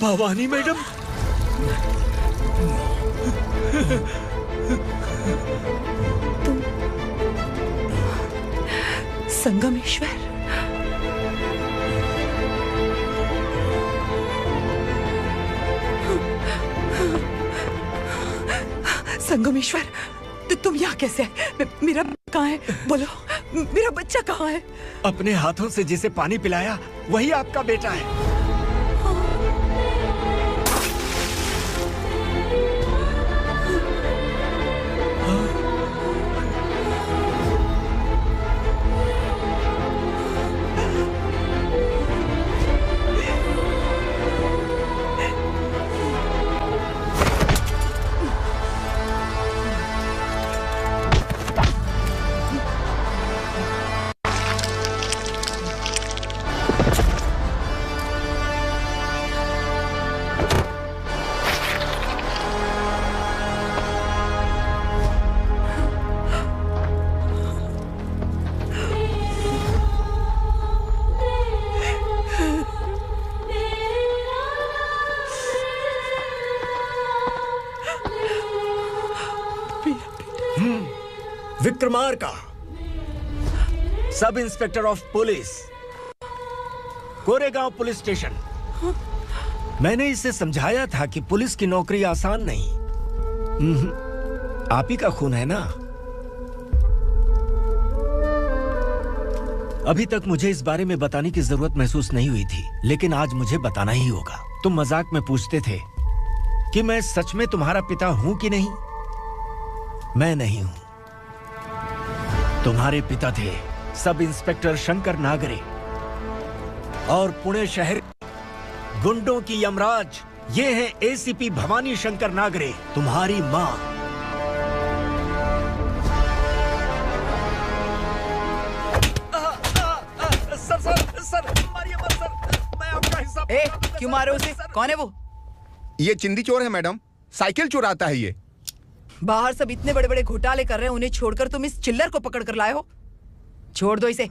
भवानी मैडम। संगमेश्वर, संगमेश्वर, तुम यहाँ कैसे आए? मेरा कहाँ है? बोलो, मेरा बच्चा कहाँ है? अपने हाथों से जिसे पानी पिलाया वही आपका बेटा है। Vikramarka, sub inspector of police, Koregaon police station. मैंने इसे समझाया था कि पुलिस की नौकरी आसान नहीं। आप ही का खून है ना। अभी तक मुझे इस बारे में बताने की जरूरत महसूस नहीं हुई थी, लेकिन आज मुझे बताना ही होगा। तुम मजाक में पूछते थे कि मैं सच में तुम्हारा पिता हूं कि नहीं। मैं नहीं हूं। तुम्हारे पिता थे सब इंस्पेक्टर शंकर नागरे, और पुणे शहर गुंडों की यमराज ये है एसीपी भवानी शंकर नागरे, तुम्हारी मां। सर, मारिए मत सर, मैं आपका हिस्सा। क्यों मारे उसे? कौन है वो? ये चिंदी चोर है मैडम, साइकिल चुराता है ये। बाहर सब इतने बड़े बड़े घोटाले कर रहे हैं, उन्हें छोड़कर तुम इस चिल्लर को पकड़ कर लाए हो। छोड़ दो इसे।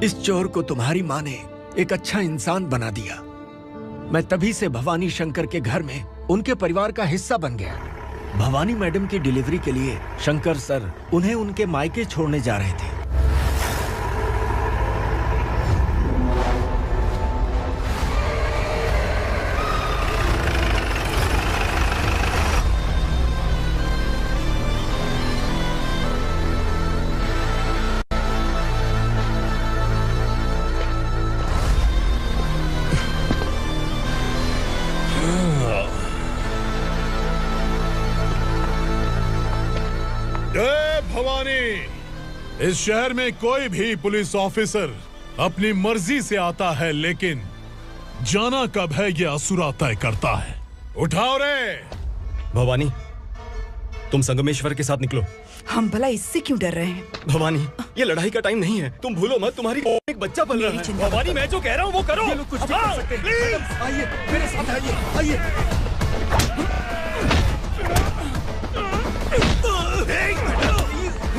इस चोर को तुम्हारी मां ने एक अच्छा इंसान बना दिया। मैं तभी से भवानी शंकर के घर में उनके परिवार का हिस्सा बन गया। भवानी मैडम की डिलीवरी के लिए शंकर सर उन्हें उनके मायके छोड़ने जा रहे थे। इस शहर में कोई भी पुलिस ऑफिसर अपनी मर्जी से आता है, लेकिन जाना कब है ये असुरा तय करता है। उठाओ रे। भवानी, तुम संगमेश्वर के साथ निकलो। हम भला इससे क्यों डर रहे हैं? भवानी, ये लड़ाई का टाइम नहीं है। तुम भूलो मत, तुम्हारी एक बच्चा पल रहा है। भवानी, मैं जो कह रहा हूँ वो करो। ये लोग कुछ नहीं कर सकते। आइए मेरे साथ, आइए।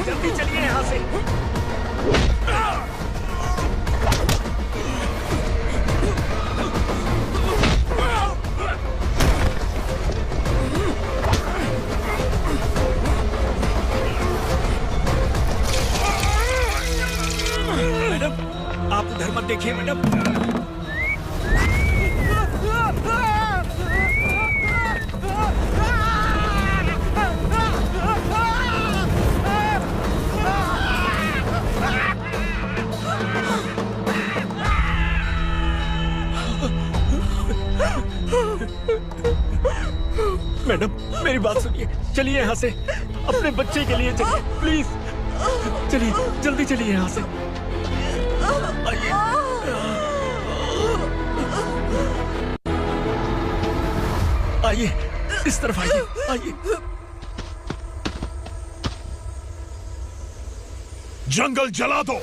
जल्दी चलिए यहाँ से। मैडम, आप उधर मत देखिए मैडम। मैडम, मेरी बात सुनिए। चलिए यहाँ से, अपने बच्चे के लिए चलिए, प्लीज। चलिए, जल्दी चलिए यहाँ से। आइए। आइए, इस तरफ आइए, आइए। जंगल जला दो।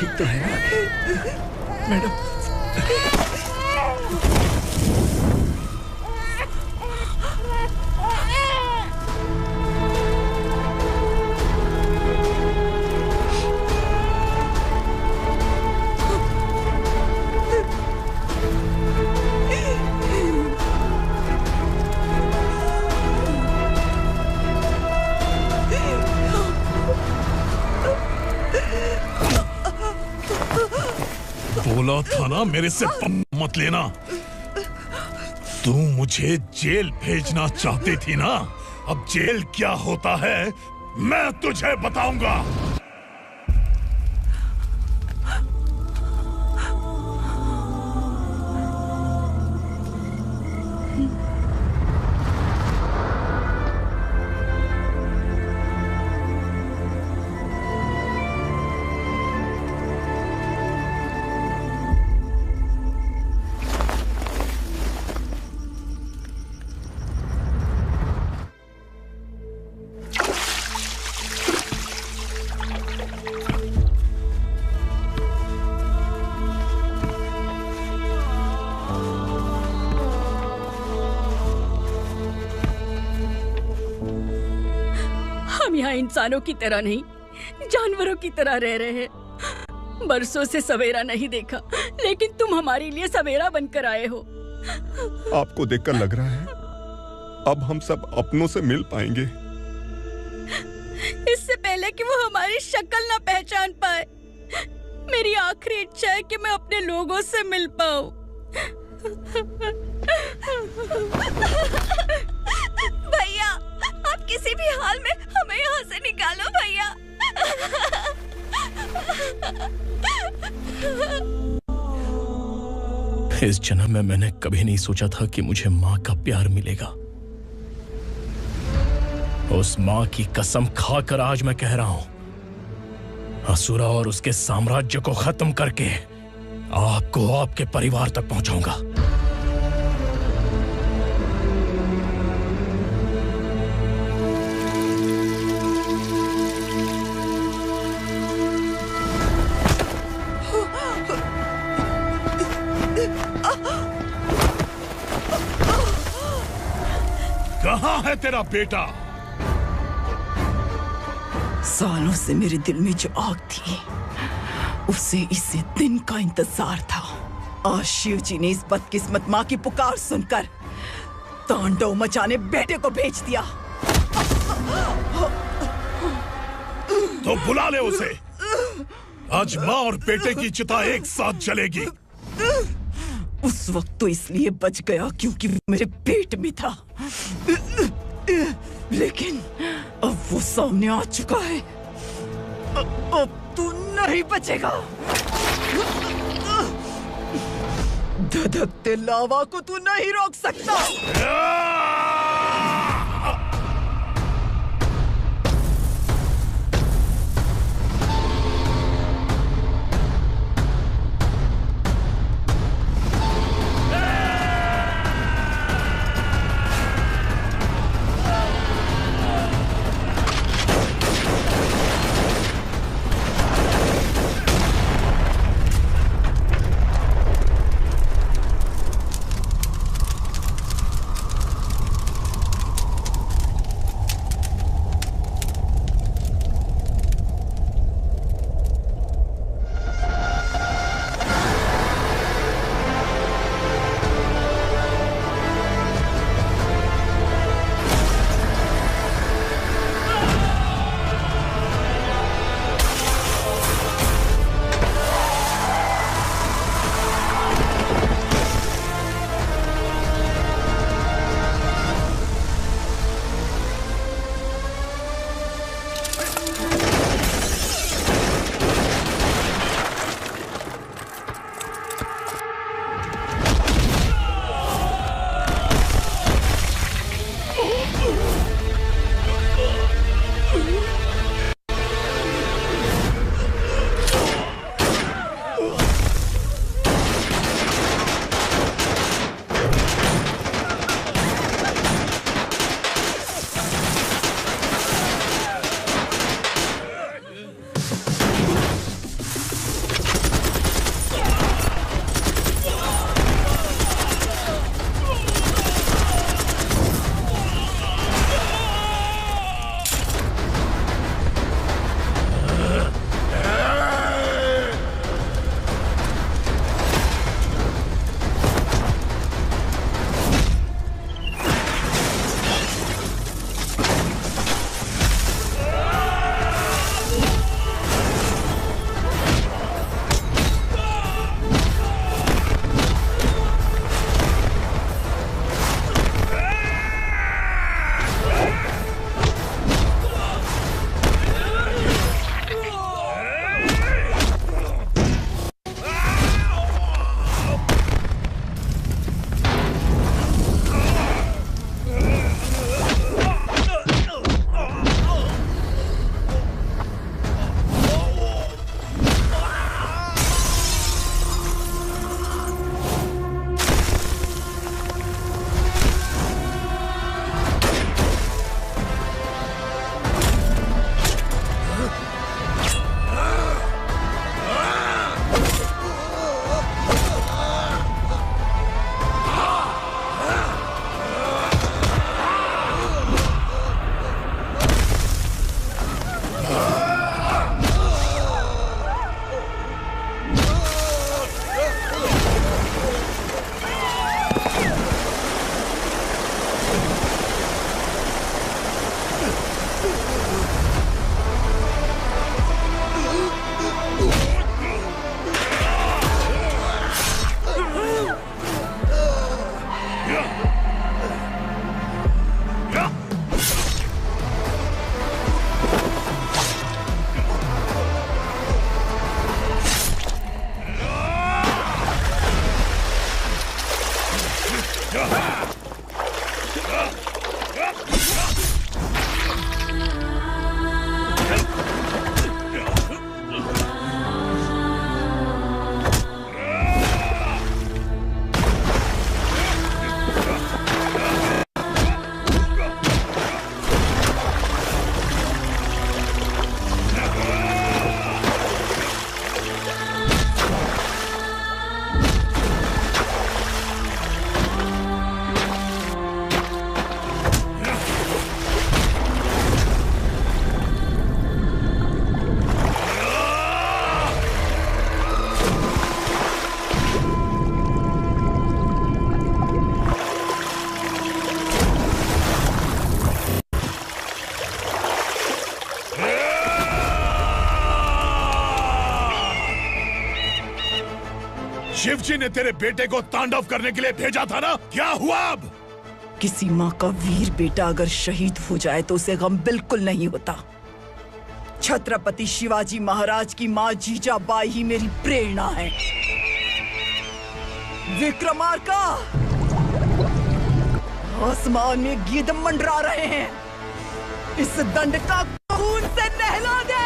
ठीक तो है मैडम? बोला था ना मेरे से मत लेना। तू मुझे जेल भेजना चाहती थी ना, अब जेल क्या होता है मैं तुझे बताऊंगा। हम यहाँ इंसानों की तरह नहीं, जानवरों की तरह रह रहे हैं। बरसों से सवेरा नहीं देखा, लेकिन तुम हमारे लिए सवेरा बनकर आए हो। आपको देखकर लग रहा है अब हम सब अपनों से मिल पाएंगे। इससे पहले कि वो हमारी शक्ल ना पहचान पाए, मेरी आखिरी इच्छा है कि मैं अपने लोगों से मिल पाऊं। भैया, आप किसी भी हाल में हमें यहाँ से निकालो भैया। इस जन्म में मैंने कभी नहीं सोचा था कि मुझे माँ का प्यार मिलेगा। उस माँ की कसम खाकर आज मैं कह रहा हूं, असुरा और उसके साम्राज्य को खत्म करके आपको आपके परिवार तक पहुंचाऊंगा। कहाँ है तेरा बेटा? सालों से मेरे दिल में जो आग थी, उसे इसी दिन का इंतजार था। आज शिव जी ने इस बदकिस्मत माँ की पुकार सुनकर तांडव मचाने बेटे को भेज दिया। तो बुला ले उसे। आज माँ और बेटे की चिता एक साथ जलेगी। उस वक्त तो इसलिए बच गया क्योंकि वो मेरे पेट में था, लेकिन अब वो सामने आ चुका है। अब तू नहीं बचेगा। धधकते लावा को तू नहीं रोक सकता। शिवजी ने तेरे बेटे को तांडव करने के लिए भेजा था ना, क्या हुआ अब? किसी माँ का वीर बेटा अगर शहीद हो जाए तो उसे गम बिल्कुल नहीं होता। छत्रपति शिवाजी महाराज की माँ जीजाबाई ही मेरी प्रेरणा है। विक्रमार्का, आसमान में गिद्ध मंडरा रहे हैं, इस दंड का खून से नहला दे।